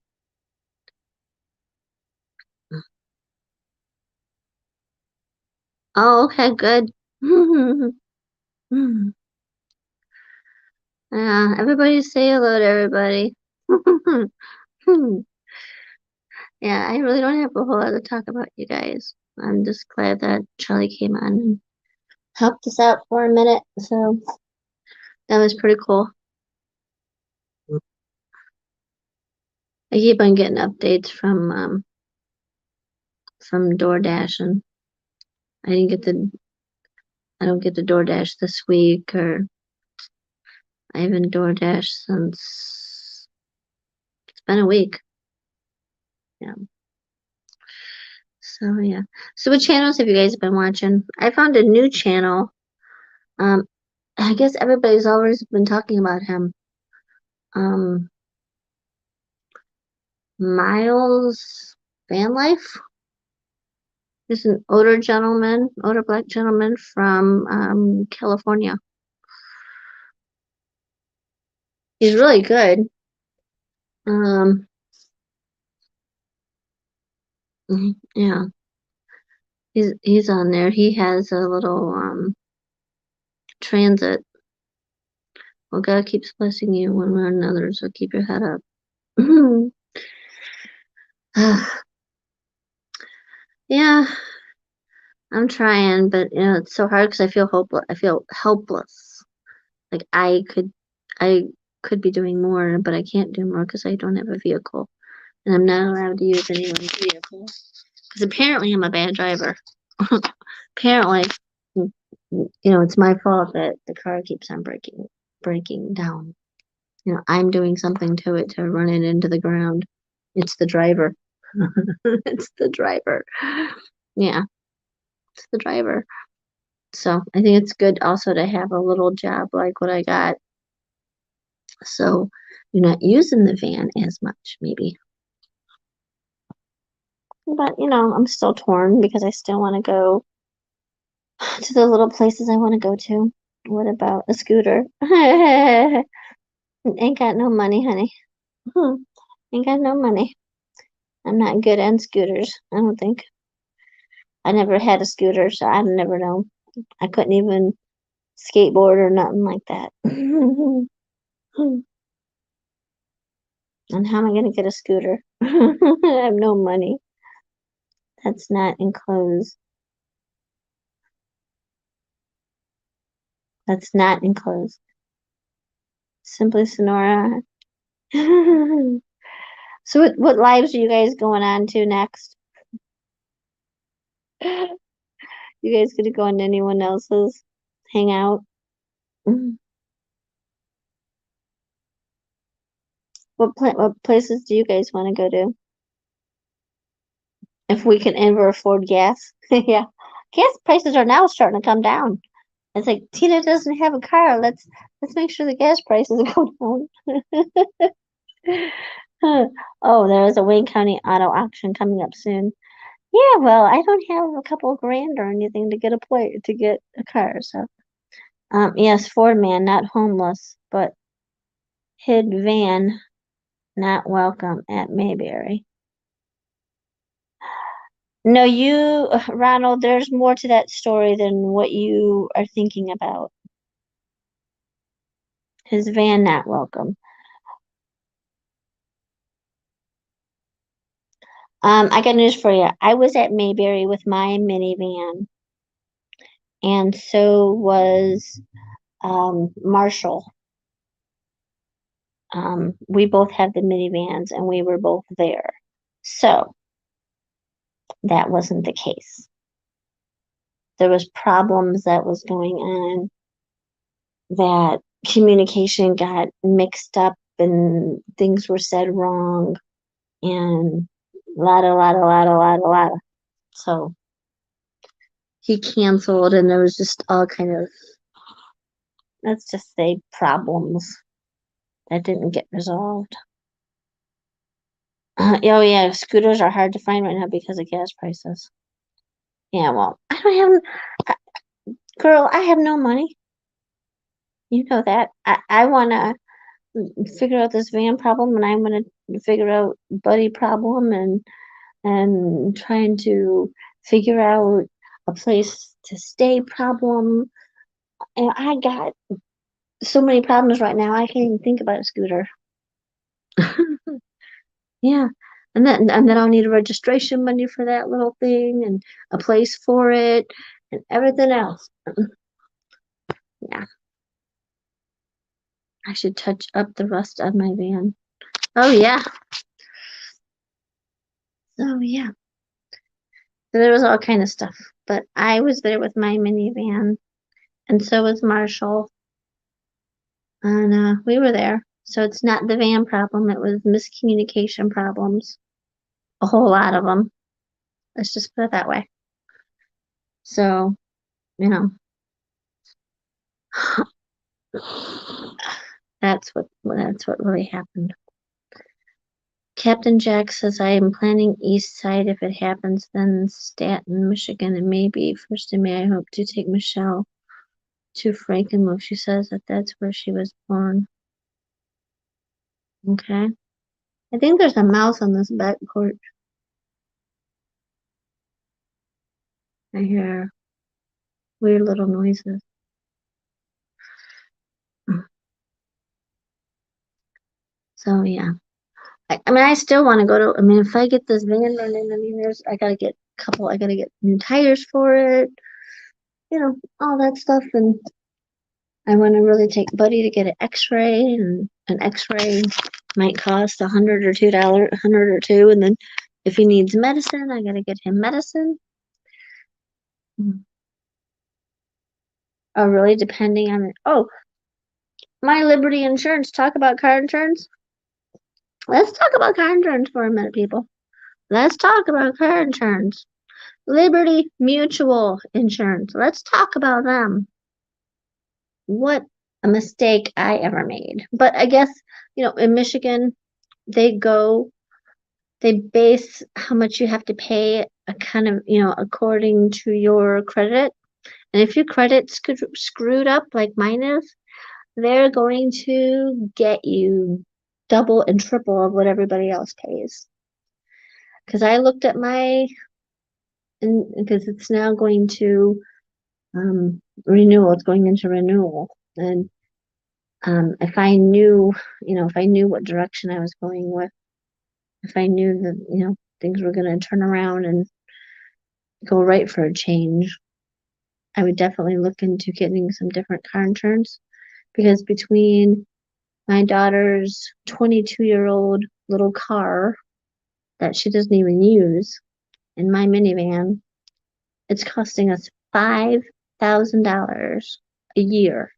Oh, okay, good. Yeah, everybody say hello to everybody. Yeah, I really don't have a whole lot to talk about, you guys. I'm just glad that Charlie came on and helped us out for a minute. So that was pretty cool. I keep on getting updates from DoorDash, and I didn't get the I don't get the DoorDash this week, or I haven't DoorDash since it's been a week. Yeah. So yeah. So what channels have you guys been watching? I found a new channel. Um, I guess everybody's always been talking about him. Um, Miles Van Life. He's an older black gentleman from California. He's really good. Um, yeah, he's on there. He has a little transit. Well, God keeps blessing you one way or another, so keep your head up. Yeah, I'm trying, but you know, it's so hard because I feel hopeless. I feel helpless. Like I could be doing more, but I can't do more because I don't have a vehicle, and I'm not allowed to use anyone's vehicle because apparently I'm a bad driver. Apparently, it's my fault that the car keeps on breaking down. I'm doing something to it to run it into the ground. It's the driver. It's the driver. Yeah, it's the driver. So I think it's good also to have a little job like what I got. So you're not using the van as much, maybe. But, I'm still torn because I still want to go to the little places I want to go to. What about a scooter? Ain't got no money, honey. Ain't got no money. I'm not good on scooters, I don't think. I never had a scooter, so I never know. I couldn't even skateboard or nothing like that. And how am I going to get a scooter? I have no money. That's not enclosed. That's not enclosed. Simply Sonora. So what lives are you guys going on to next? You guys gonna go on anyone else's? Hang out? What places do you guys want to go to? If we can ever afford gas. Yeah. Gas prices are now starting to come down. It's like Tina doesn't have a car. Let's make sure the gas prices go down. Oh, there is a Wayne County auto auction coming up soon. Yeah, well, I don't have a couple of grand or anything to get a car, so yes, Ford man, not homeless, but hid van, not welcome at Mayberry. No, Ronald, there's more to that story than what you are thinking about. His van not welcome. I got news for you. I was at Mayberry with my minivan, and so was Marshall. We both have the minivans, and we were both there. So that wasn't the case. There was problems that was going on, that communication got mixed up and things were said wrong and lot. So he canceled and there was just all kind of, let's just say, problems that didn't get resolved. Oh yeah, scooters are hard to find right now because of gas prices. Yeah, well, I don't have, girl, I have no money. You know that. I want to figure out this van problem and I want to figure out buddy problem and trying to figure out a place to stay problem. And I got so many problems right now. I can't even think about a scooter. Yeah. And then I'll need a registration money for that little thing and a place for it and everything else. Yeah. I should touch up the rust on my van. Oh yeah. Oh yeah. So there was all kind of stuff. But I was there with my minivan and so was Marshall. And we were there. So it's not the van problem, it was miscommunication problems. A whole lot of them. Let's just put it that way. So, you know, that's what really happened. Captain Jack says I am planning East Side. If it happens, then Staten, Michigan, and maybe first of May. I hope to take Michelle to Frankenmuth. She says that that's where she was born. Okay. I think there's a mouse on this back porch. I hear weird little noises. So yeah. I mean, I still want to go to. I mean, if I get this van running, I mean, I gotta get new tires for it, all that stuff. And I want to really take Buddy to get an X-ray, and an X-ray might cost $100 or $2, 100 or 2. And then if he needs medicine, I gotta get him medicine. Oh, really? Depending on it. Oh, my Liberty Insurance. Talk about car insurance. Let's talk about car insurance for a minute, people. Let's talk about car insurance. Liberty Mutual Insurance. Let's talk about them. What? a mistake I ever made. But I guess, in Michigan, they go, they base how much you have to pay a kind of, according to your credit. And if your credit's screwed up like mine is, they're going to get you double and triple of what everybody else pays. Because I looked at because it's now going to renewal, it's going into renewal. And if I knew, if I knew what direction I was going with, if I knew that, things were going to turn around and go right for a change, I would definitely look into getting some different car insurance because between my daughter's 22-year-old little car that she doesn't even use and my minivan, it's costing us $5,000 a year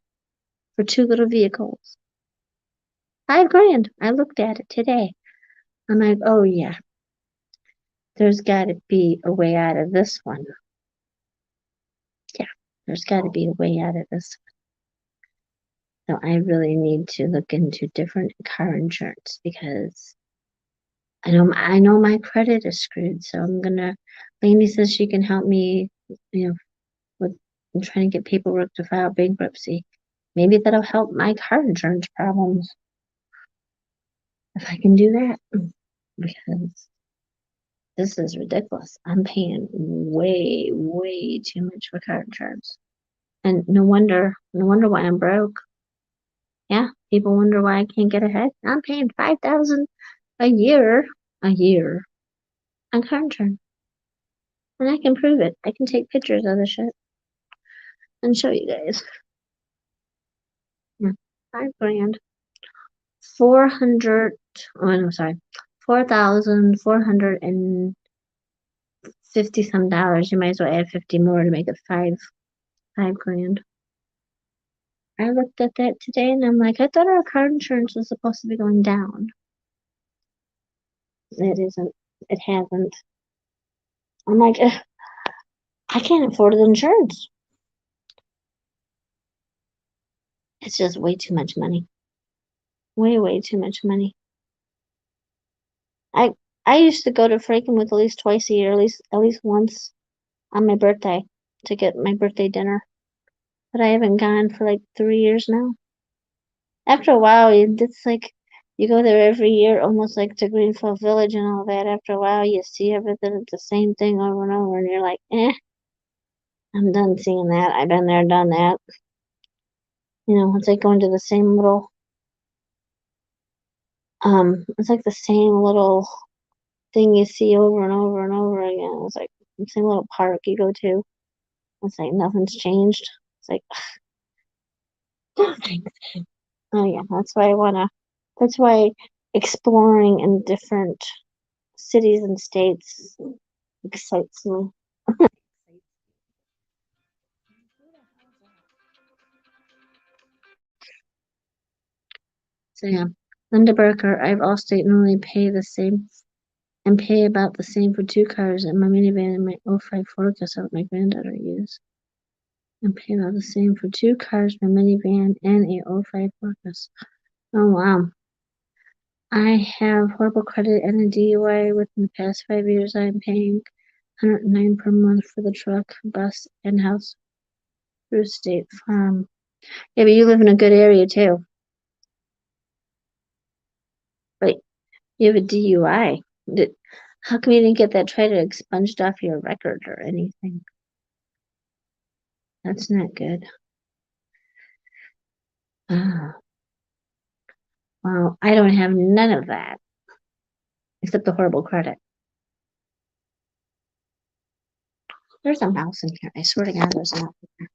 for two little vehicles. 5 grand. I looked at it today. I'm like, oh yeah, there's got to be a way out of this one. Yeah, there's got to be a way out of this. So I really need to look into different car insurance because I know my credit is screwed. So Lainey says she can help me, with trying to get paperwork to file bankruptcy. Maybe that'll help my car insurance problems if I can do that because this is ridiculous. I'm paying way, way too much for car insurance. And no wonder why I'm broke. Yeah, people wonder why I can't get ahead. I'm paying 5,000 a year on car insurance. And I can prove it. I can take pictures of the shit and show you guys. Yeah, 5 grand. 400, oh no, sorry. 4,450 some dollars. You might as well add 50 more to make it 5 grand. I looked at that today and I'm like, I thought our car insurance was supposed to be going down. It isn't. It hasn't. I'm like, ugh, I can't afford the insurance. It's just way too much money. Way, way too much money. I I used to go to Frankenmuth at least twice a year, at least once on my birthday to get my birthday dinner. But I haven't gone for like 3 years now. After a while, it's like you go there every year, almost like to Greenfield Village and all that. After a while, you see everything, it's the same thing over and over, and you're like, I'm done seeing that. I've been there, done that. It's like going to the same little, it's like the same little thing you see over and over and over again. It's like the same little park you go to. It's like nothing's changed. It's like, oh, thanks. Oh yeah, that's why exploring in different cities and states excites me. So yeah, Linda Barker, I have Allstate normally pay the same and pay about the same for two cars and my minivan and my '05 Focus that my granddaughter used. And pay about the same for two cars, my minivan and a '05 Focus. Oh wow. I have horrible credit and a DUI within the past 5 years. I'm paying 109 per month for the truck, bus, and house through State Farm. Yeah, but you live in a good area too. But you have a DUI. How come you didn't get that try to expunged off your record or anything? That's not good. Ah, well, I don't have none of that except the horrible credit. There's a mouse in here. I swear to God, there's a mouse in here.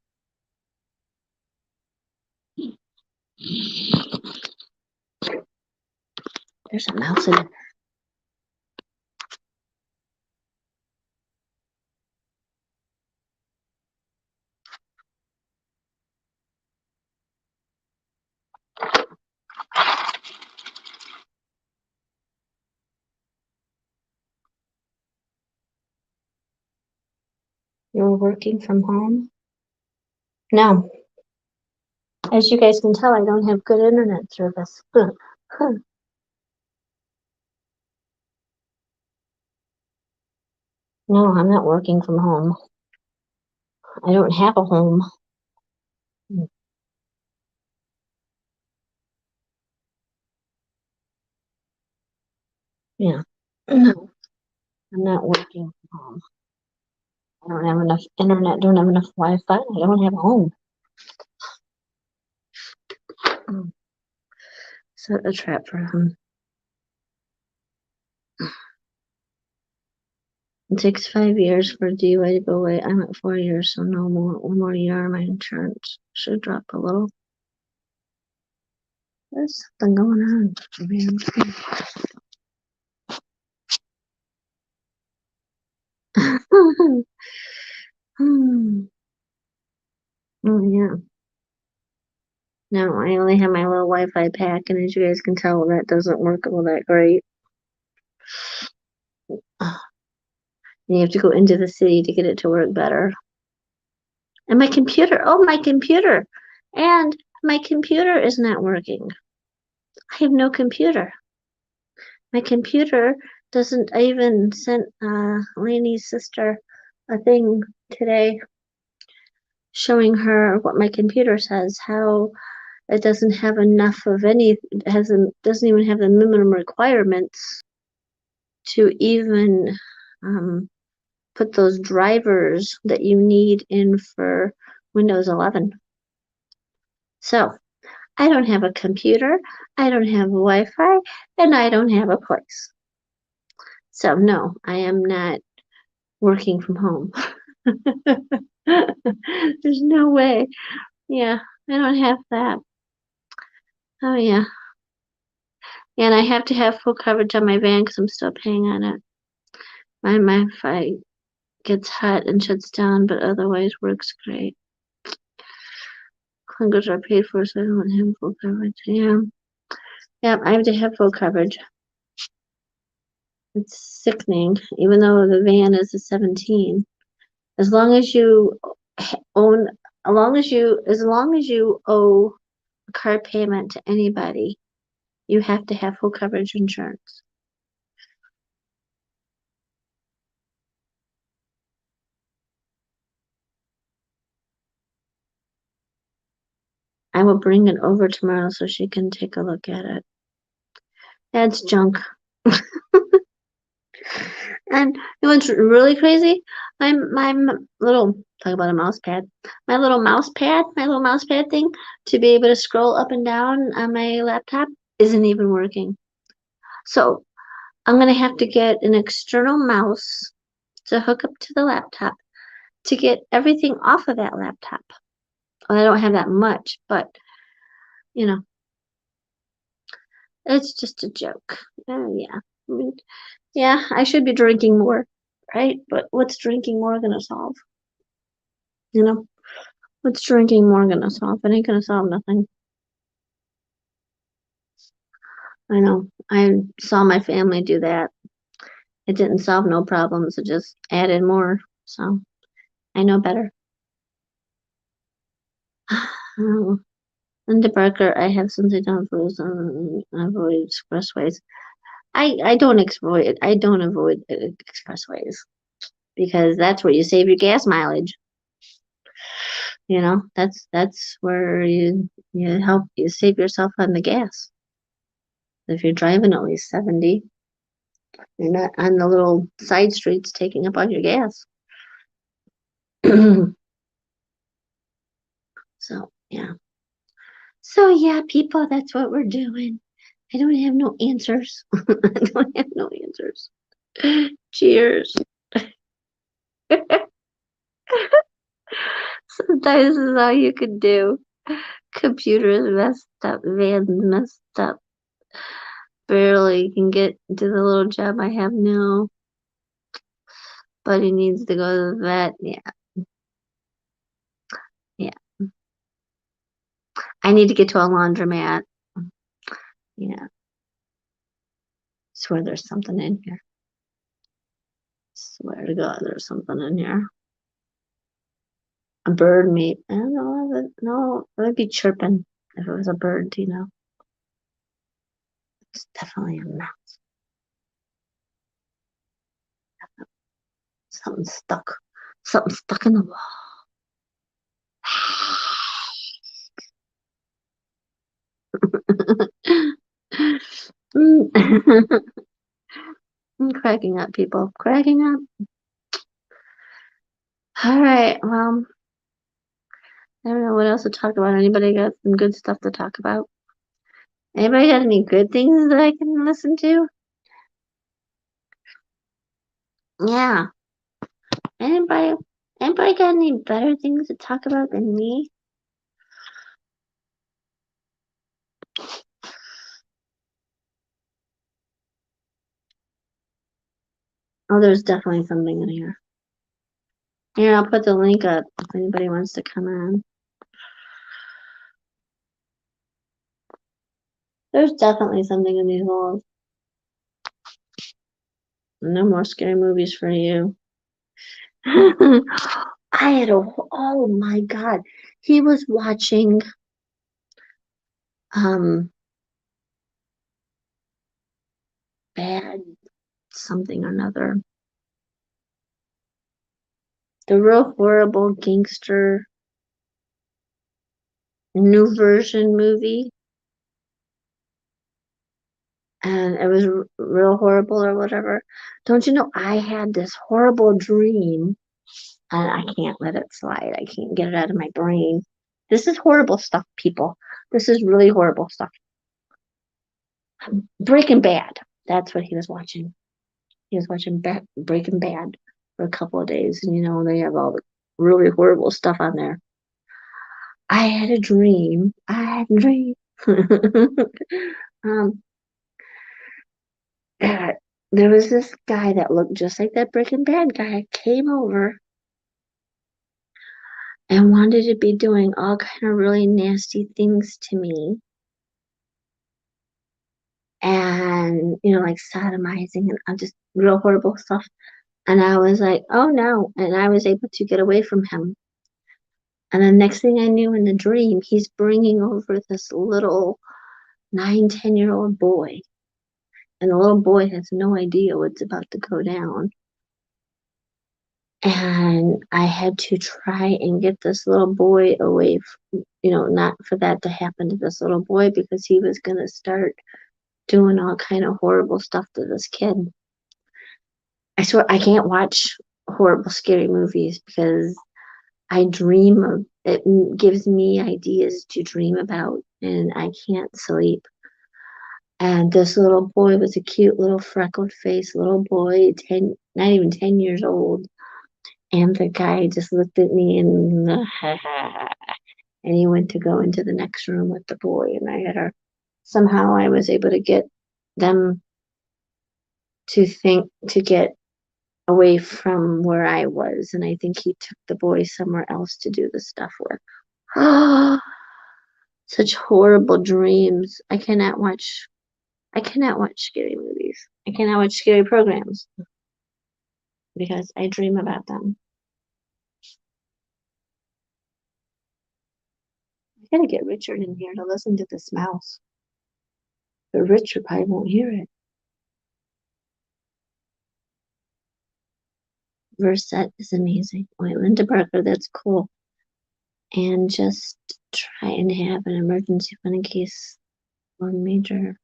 There's a mouse in here. You're working from home? No. As you guys can tell, I don't have good internet service. No, I'm not working from home. I don't have a home. Yeah. No, I'm not working from home. I don't have enough internet, don't have enough Wi-Fi. I don't have a home. Mm. Set a trap for him. It takes 5 years for DUI to go away. I'm at 4 years, so no more. One more year, my insurance should drop a little. There's something going on. Hmm. Oh yeah. No, I only have my little Wi-Fi pack, and as you guys can tell, that doesn't work all that great. And you have to go into the city to get it to work better. And my computer, oh, my computer. And my computer is not working. I have no computer. My computer doesn't, I even sent Lainey's sister a thing today showing her what my computer says, how it doesn't have enough of any, doesn't even have the minimum requirements to even put those drivers that you need in for Windows 11. So I don't have a computer, I don't have Wi-Fi, and I don't have a place. So no, I am not working from home. There's no way. Yeah, I don't have that. Oh yeah. And I have to have full coverage on my van because I'm still paying on it. My Wi-Fi gets hot and shuts down, but otherwise works great. Clingers are paid for, so I don't have full coverage. Yeah. Yeah, I have to have full coverage. It's sickening, even though the van is a 17. As long as you own, as long as you owe a car payment to anybody, you have to have full coverage insurance. I will bring it over tomorrow so she can take a look at it. That's junk. And you know what's really crazy? My little, talk about a mouse pad. My little mouse pad thing to be able to scroll up and down on my laptop isn't even working. So I'm gonna have to get an external mouse to hook up to the laptop to get everything off of that laptop. Well, I don't have that much, but you know, it's just a joke. Yeah. I mean, yeah, I should be drinking more, right? But what's drinking more gonna solve? You know, what's drinking more gonna solve? It ain't gonna solve nothing. I know. I saw my family do that. It didn't solve no problems. It just added more. So I know better. Oh, Linda Barker, I have something done for avoid expressways. I don't avoid expressways because that's where you save your gas mileage. You know, that's where you help you save yourself on the gas. If you're driving at least 70, you're not on the little side streets taking up all your gas. So yeah. So yeah, people, that's what we're doing. I don't have no answers. I don't have no answers. Cheers. Sometimes this is all you can do. Computer's messed up, van's messed up. Barely can get to the little job I have now. But he needs to go to the vet. Yeah, yeah. I need to get to a laundromat. Yeah. Swear there's something in here. Swear to God, there's something in here. A bird maybe. I don't know. No, it would be chirping if it was a bird, you know. It's definitely a mouse. Something stuck. Something stuck in the wall. I'm cracking up, people. Cracking up. All right. Well, I don't know what else to talk about. Anybody got some good stuff to talk about? Anybody got any good things that I can listen to? Yeah. Anybody? Anybody got any better things to talk about than me? Oh, there's definitely something in here. Here, I'll put the link up if anybody wants to come on. There's definitely something in these walls. No more scary movies for you. I had a, oh my God. He was watching, um, bad something or another. The real horrible gangster new version movie. And it was real horrible or whatever. Don't you know, I had this horrible dream and I can't let it slide. I can't get it out of my brain. This is horrible stuff, people. This is really horrible stuff. Breaking Bad. That's what he was watching. He was watching Breaking Bad for a couple of days, and you know they have all the really horrible stuff on there. I had a dream. I had a dream. um, that there was this guy that looked just like that Breaking Bad guy came over and wanted to be doing all kind of really nasty things to me, and you know, like sodomizing and just real horrible stuff. And I was like, oh no. And I was able to get away from him. And the next thing I knew in the dream, he's bringing over this little 9, 10-year-old boy. And the little boy has no idea what's about to go down. And I had to try and get this little boy away from, you know, not for that to happen to this little boy because he was going to start doing all kind of horrible stuff to this kid. I swear I can't watch horrible, scary movies because I dream of it, gives me ideas to dream about, and I can't sleep. And this little boy was a cute little freckled faced little boy, 10, not even 10 years old. And the guy just looked at me and and he went to go into the next room with the boy. And I had her, somehow I was able to get them to think, to get away from where I was. And I think he took the boy somewhere else to do the stuff with. Such horrible dreams. I cannot watch scary movies. I cannot watch scary programs because I dream about them. I gotta get Richard in here to listen to this mouse. But Richard probably won't hear it. Versette is amazing. Wait, Linda Barker, that's cool. And just try and have an emergency fund in case one major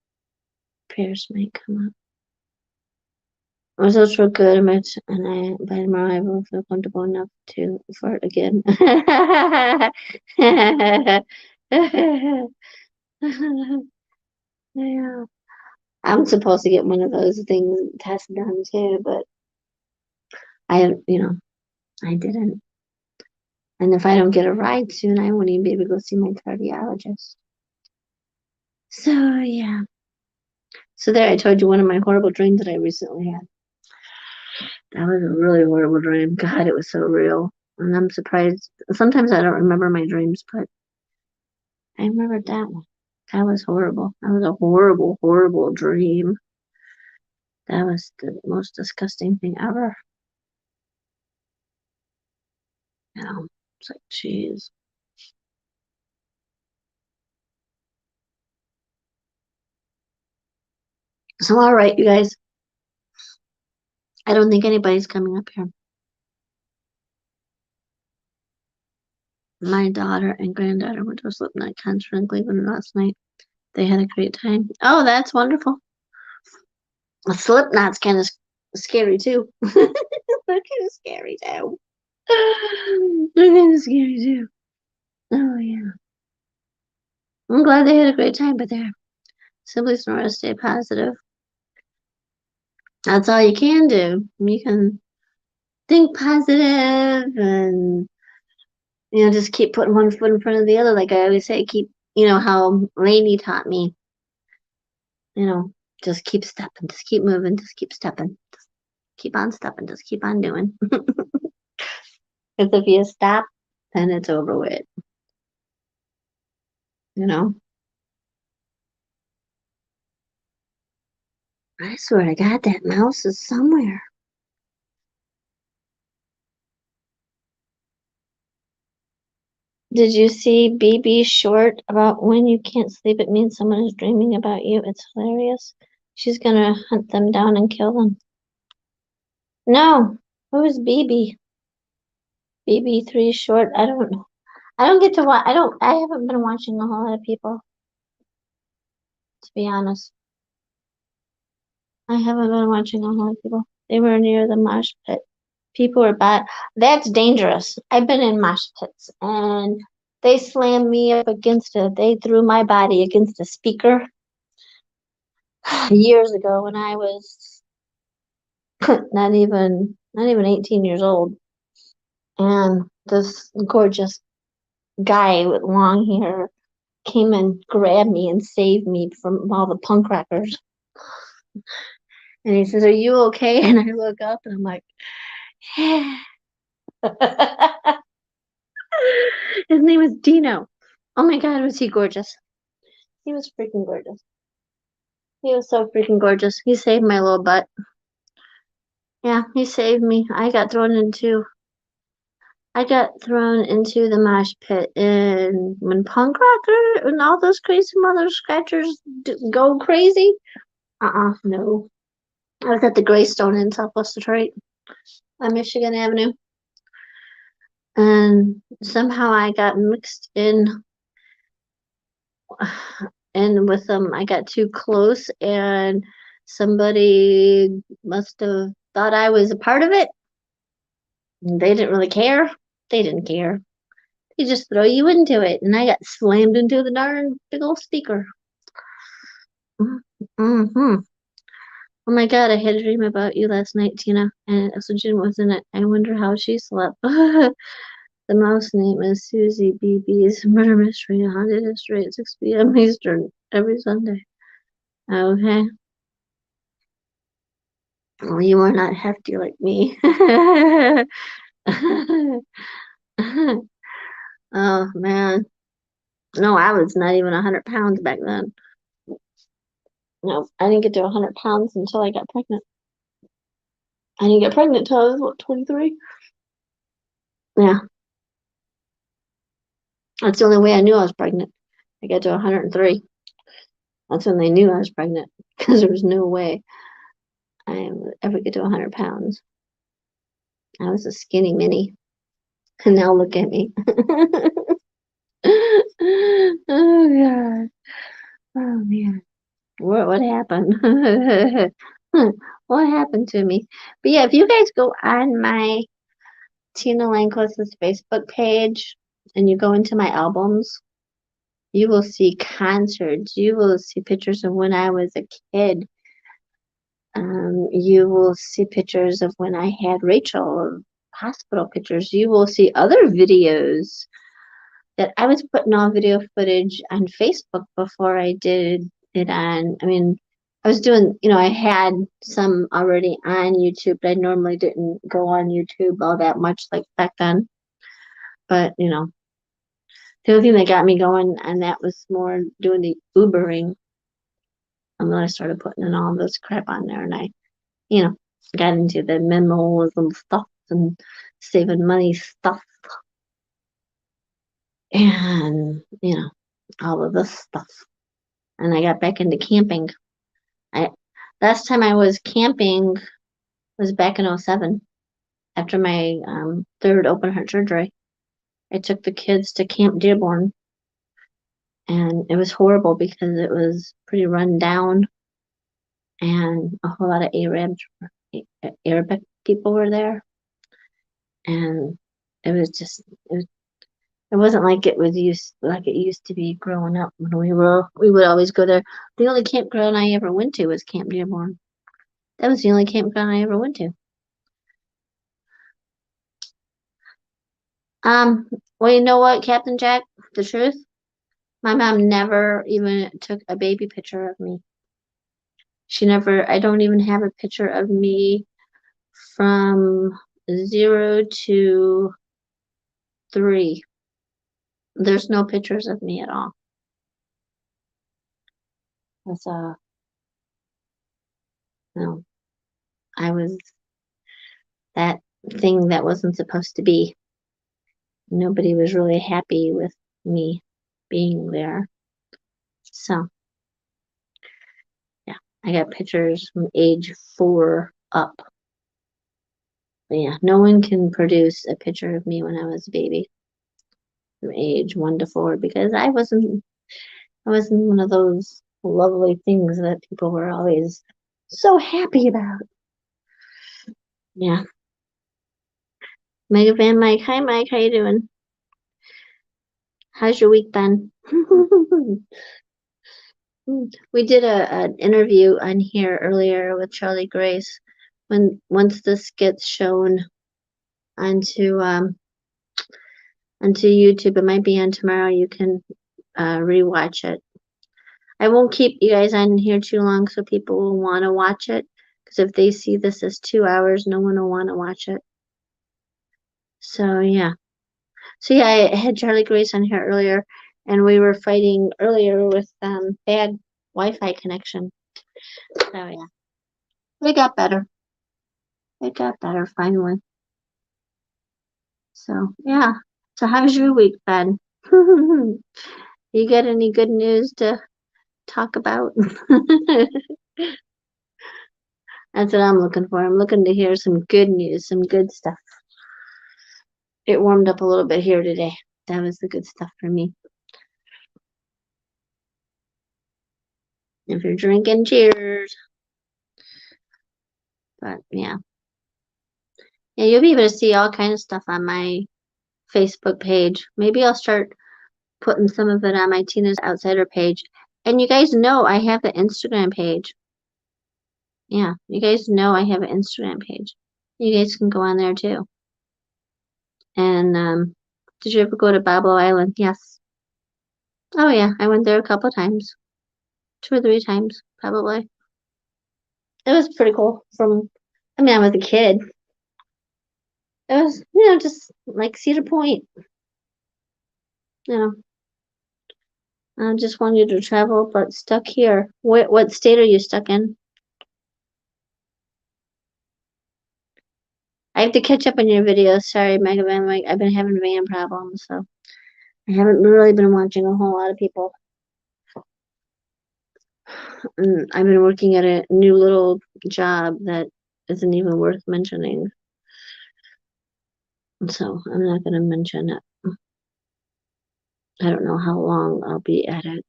repairs might come up. Results were good, and by tomorrow I will feel comfortable enough to fart again. Yeah. I'm supposed to get one of those things tests done too, but you know, I didn't. And if I don't get a ride soon, I won't even be able to go see my cardiologist. So yeah. So there, I told you one of my horrible dreams that I recently had. That was a really horrible dream. God, it was so real. And I'm surprised. Sometimes I don't remember my dreams, but I remembered that one. That was horrible. That was a horrible, horrible dream. That was the most disgusting thing ever. You know. It's like, jeez. So, all right, you guys. I don't think anybody's coming up here. My daughter and granddaughter went to a Slipknot concert in Cleveland last night. They had a great time. Oh, that's wonderful. Slipknot's kind of scary too. They're kind of scary too. They're kind of scary too. Oh yeah. I'm glad they had a great time, but there. Simply Sonora, stay positive. That's all you can do. You can think positive and just keep putting one foot in front of the other. Like I always say, keep how Lainey taught me, you know, just keep stepping, just keep moving, just keep stepping, just keep on stepping, just keep on doing. Because if you stop, then it's over with, you know. I swear to God, that mouse is somewhere. Did you see BB short about when you can't sleep? It means someone is dreaming about you. It's hilarious. She's gonna hunt them down and kill them. No, who is BB? BB3 short. I don't know. I don't get to watch. I haven't been watching a whole lot of people, to be honest. I haven't been watching a whole lot of people. They were near the mosh pit. People were bad. That's dangerous. I've been in mosh pits and they slammed me up against it. They threw my body against a speaker years ago when I was not even 18 years old. And this gorgeous guy with long hair came and grabbed me and saved me from all the punk rockers. And he says, "Are you okay?" And I look up and I'm like, yeah. His name was Dino. Oh my God, was he gorgeous? He was freaking gorgeous. He was so freaking gorgeous. He saved my little butt. Yeah, he saved me. I got thrown into the mosh pit, and when punk rocker and all those crazy mother scratchers go crazy, no. I was at the Greystone in Southwest Detroit on Michigan Avenue, and somehow I got mixed in and with them. I got too close, and somebody must have thought I was a part of it. They didn't really care. They didn't care. They just throw you into it, and I got slammed into the darn big old speaker. Mm-hmm. Oh my God, I had a dream about you last night, Tina, and Oxygen was in it. I wonder how she slept. The mouse name is Susie BB's Murder Mystery Haunted History at 6 p.m. Eastern every Sunday. Okay. Well, you are not hefty like me. Oh man. No, I was not even 100 pounds back then. No, I didn't get to 100 pounds until I got pregnant. I didn't get pregnant until I was, what, 23? Yeah, that's the only way I knew I was pregnant. I got to 103. That's when they knew I was pregnant because there was no way I would ever get to 100 pounds. I was a skinny mini. And now look at me. Oh God. Oh man. What happened? What happened to me? But yeah, if you guys go on my Tina Langquist's Facebook page and you go into my albums, you will see concerts. You will see pictures of when I was a kid. You will see pictures of when I had Rachel, hospital pictures. You will see other videos that I was putting all video footage on Facebook before I did it on. I mean, I was doing, I had some already on YouTube, but I normally didn't go on YouTube all that much like back then. But, the only thing that got me going and that was more doing the Ubering. And then I started putting in all this crap on there and I, you know, got into the minimalism stuff and saving money stuff. and all of this stuff. And I got back into camping. I Last time I was camping was back in '07 after my third open heart surgery. I took the kids to Camp Dearborn, and it was horrible because it was pretty run down, and a whole lot of Arabic people were there, and it was just it wasn't like it used to be growing up when we would always go there. The only campground I ever went to was Camp Dearborn. That was the only campground I ever went to. Well, you know what, Captain Jack? The truth, my mom never even took a baby picture of me. She never. I don't even have a picture of me from 0 to 3. There's no pictures of me at all. That's no. I was that thing that wasn't supposed to be. Nobody was really happy with me being there. So, yeah, I got pictures from age 4 up. But yeah, no one can produce a picture of me when I was a baby from age 1 to 4 because I wasn't one of those lovely things that people were always so happy about. Yeah. Mega Van Mike. Hi Mike, how you doing? How's your week been? We did an interview on here earlier with Charlie Grace. Once this gets shown onto onto YouTube, it might be on tomorrow. You can rewatch it. I won't keep you guys on here too long, so people will want to watch it. Because if they see this as 2 hours, no one will want to watch it. So yeah. So yeah, I had Charlie Grace on here earlier, and we were fighting earlier with bad Wi-Fi connection. So yeah, it got better. It got better finally. So yeah. So how's your week been? You got any good news to talk about? That's what I'm looking for. I'm looking to hear some good news, some good stuff. It warmed up a little bit here today. That was the good stuff for me. If you're drinking, cheers. But yeah. Yeah, you'll be able to see all kind of stuff on my Facebook page. Maybe I'll start putting some of it on my Tina's Outsider page. And you guys know I have an Instagram page. Yeah, you guys know I have an Instagram page. You guys can go on there too. And did you ever go to Babel Island? Yes. Oh yeah, I went there a couple times. 2 or 3 times, probably. It was pretty cool. I was a kid. It was, just like Cedar Point. You know, I just wanted to travel, but stuck here. What state are you stuck in? I have to catch up on your videos. Sorry, Mega Man. I've been having van problems, so I haven't really been watching a whole lot of people. And I've been working at a new little job that isn't even worth mentioning. So I'm not going to mention it. I don't know how long I'll be at it.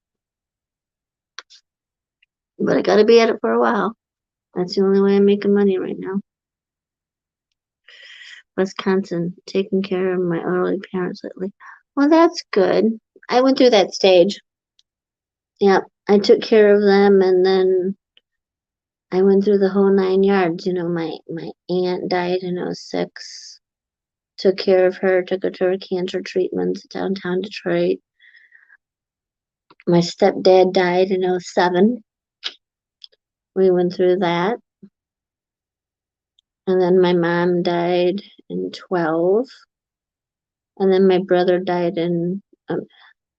But I got to be at it for a while. That's the only way I'm making money right now. Wisconsin, taking care of my elderly parents lately. Well, that's good. I went through that stage. Yep, I took care of them, and then I went through the whole 9 yards. My aunt died in '06. Took care of her, took her to her cancer treatments downtown Detroit. My stepdad died in '07. We went through that. And then my mom died in 12. And then my brother died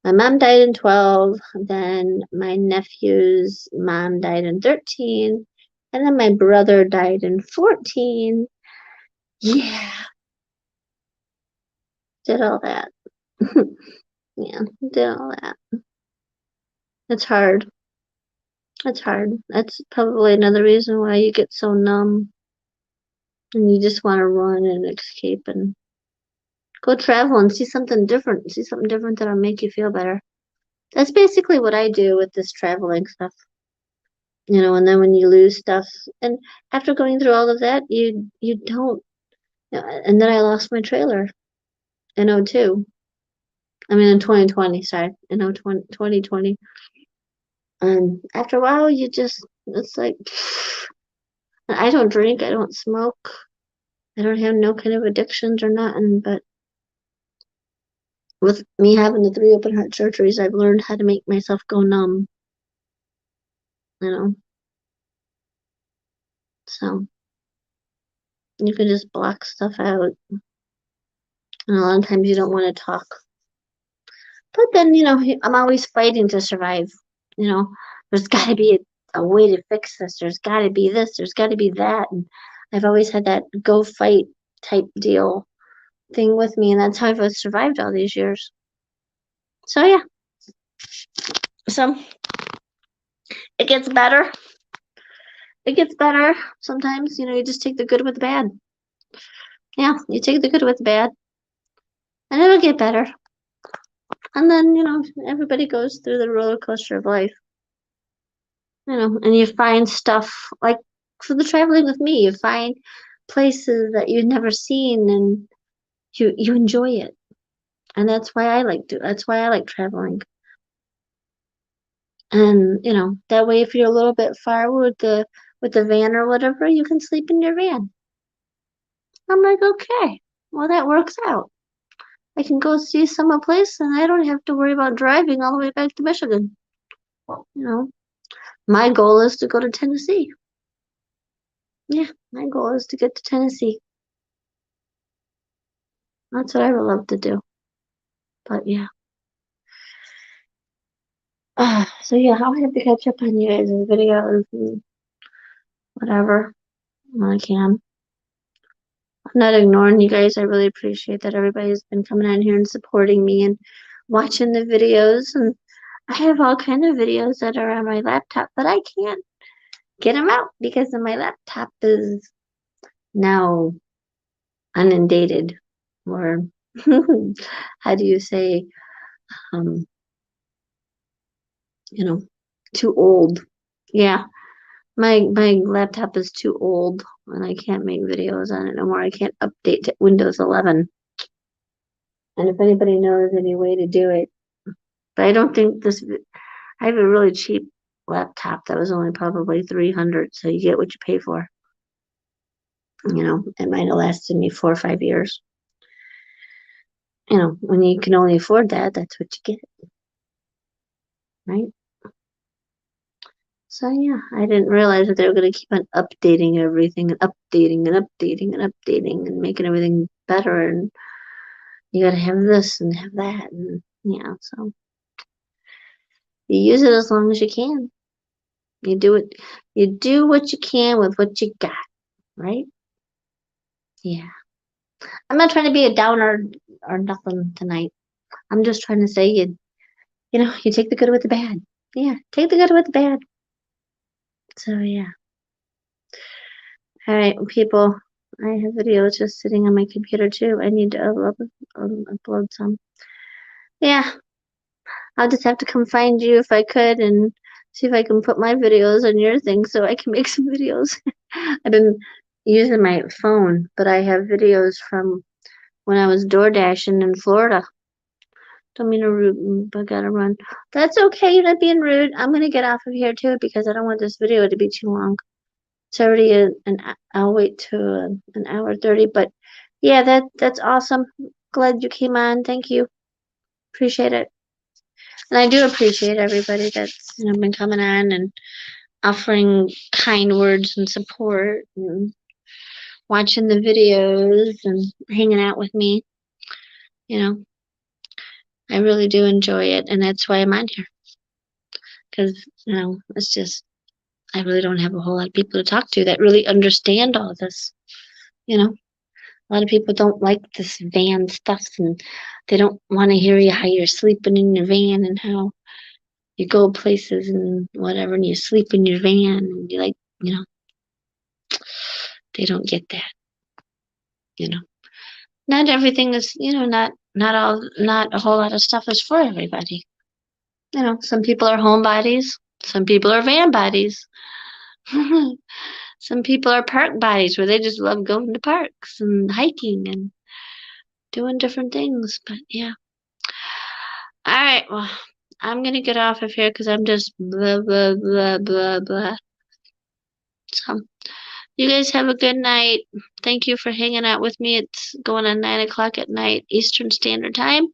my mom died in 12. Then my nephew's mom died in 13. And then my brother died in 14. Yeah. Did all that. Yeah, did all that. It's hard. It's hard. That's probably another reason why you get so numb and you just want to run and escape and go travel and see something different. See something different that'll make you feel better. That's basically what I do with this traveling stuff. And then when you lose stuff, and after going through all of that, you don't. And then I lost my trailer in '02. I mean, in 2020, sorry, in 2020. And after a while, it's like, I don't drink, I don't smoke, I don't have no kind of addictions or nothing. But with me having the 3 open heart surgeries, I've learned how to make myself go numb, you know. So you can just block stuff out. And a lot of times you don't want to talk. But then, I'm always fighting to survive. You know, there's got to be a way to fix this. There's got to be this. There's got to be that. And I've always had that go fight type deal thing with me. And that's how I've survived all these years. So, yeah. So, it gets better. It gets better. Sometimes, you just take the good with the bad. Yeah, you take the good with the bad. And it'll get better. And then, everybody goes through the roller coaster of life. And you find stuff like for the traveling with me, you find places that you've never seen and you enjoy it. And that's why I like traveling. And that way if you're a little bit far with the van or whatever, you can sleep in your van. I'm like, okay, well that works out. I can go see some place and I don't have to worry about driving all the way back to Michigan. You know, my goal is to go to Tennessee. Yeah, my goal is to get to Tennessee. That's what I would love to do. But yeah. So yeah, I'll have to catch up on you guys' videos and whatever when I can. I'm not ignoring you guys. I really appreciate that everybody's been coming on here and supporting me and watching the videos. And I have all kind of videos that are on my laptop, but I can't get them out because my laptop is now inundated, or how do you say, um, you know, too old. Yeah, my laptop is too old and I can't make videos on it no more. I can't update to Windows 11. And if anybody knows any way to do it, but I don't think I have a really cheap laptop that was only probably 300, so you get what you pay for. It might have lasted me 4 or 5 years. When you can only afford that, that's what you get, right? So yeah, I didn't realize that they were going to keep on updating everything and updating and updating and updating and making everything better. And you got to have this and have that. And yeah, so you use it as long as you can. You do it, you do what you can with what you got, right? Yeah. I'm not trying to be a downer or nothing tonight. I'm just trying to say you take the good with the bad. Yeah, take the good with the bad. So yeah. All right, people. I have videos just sitting on my computer too. I need to upload some. Yeah, I'll just have to come find you if I could and see if I can put my videos on your thing so I can make some videos. I've been using my phone, but I have videos from when I was door dashing in Florida. Don't mean to rude, but gotta run. That's okay, you're not being rude. I'm gonna get off of here too because I don't want this video to be too long. It's already I'll wait to an hour 30, but yeah, that's awesome. Glad you came on. Thank you. Appreciate it. And I do appreciate everybody that's been coming on and offering kind words and support and watching the videos and hanging out with me. You know, I really do enjoy it, and that's why I'm on here. Because it's just I really don't have a whole lot of people to talk to that really understand all this. You know, A lot of people don't like this van stuff, and they don't want to hear you how you're sleeping in your van and how you go places and whatever, and you sleep in your van, and you like, you know, they don't get that, you know. Not everything is, not a whole lot of stuff is for everybody. Some people are homebodies, some people are van bodies. Some people are park bodies where they just love going to parks and hiking and doing different things. But yeah. All right. Well, I'm gonna get off of here because I'm just blah blah blah blah blah. So you guys have a good night. Thank you for hanging out with me. It's going on 9 o'clock at night Eastern Standard Time.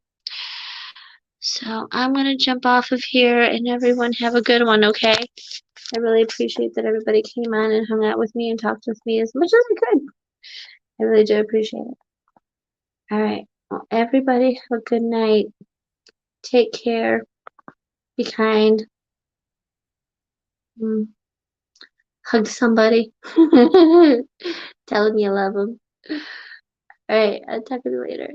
So I'm gonna jump off of here and everyone have a good one, okay? I really appreciate that everybody came on and hung out with me and talked with me as much as I could. I really do appreciate it. All right. Well, everybody have a good night. Take care. Be kind. Mm, hug somebody. Tell them you love them. All right. I'll talk to you later.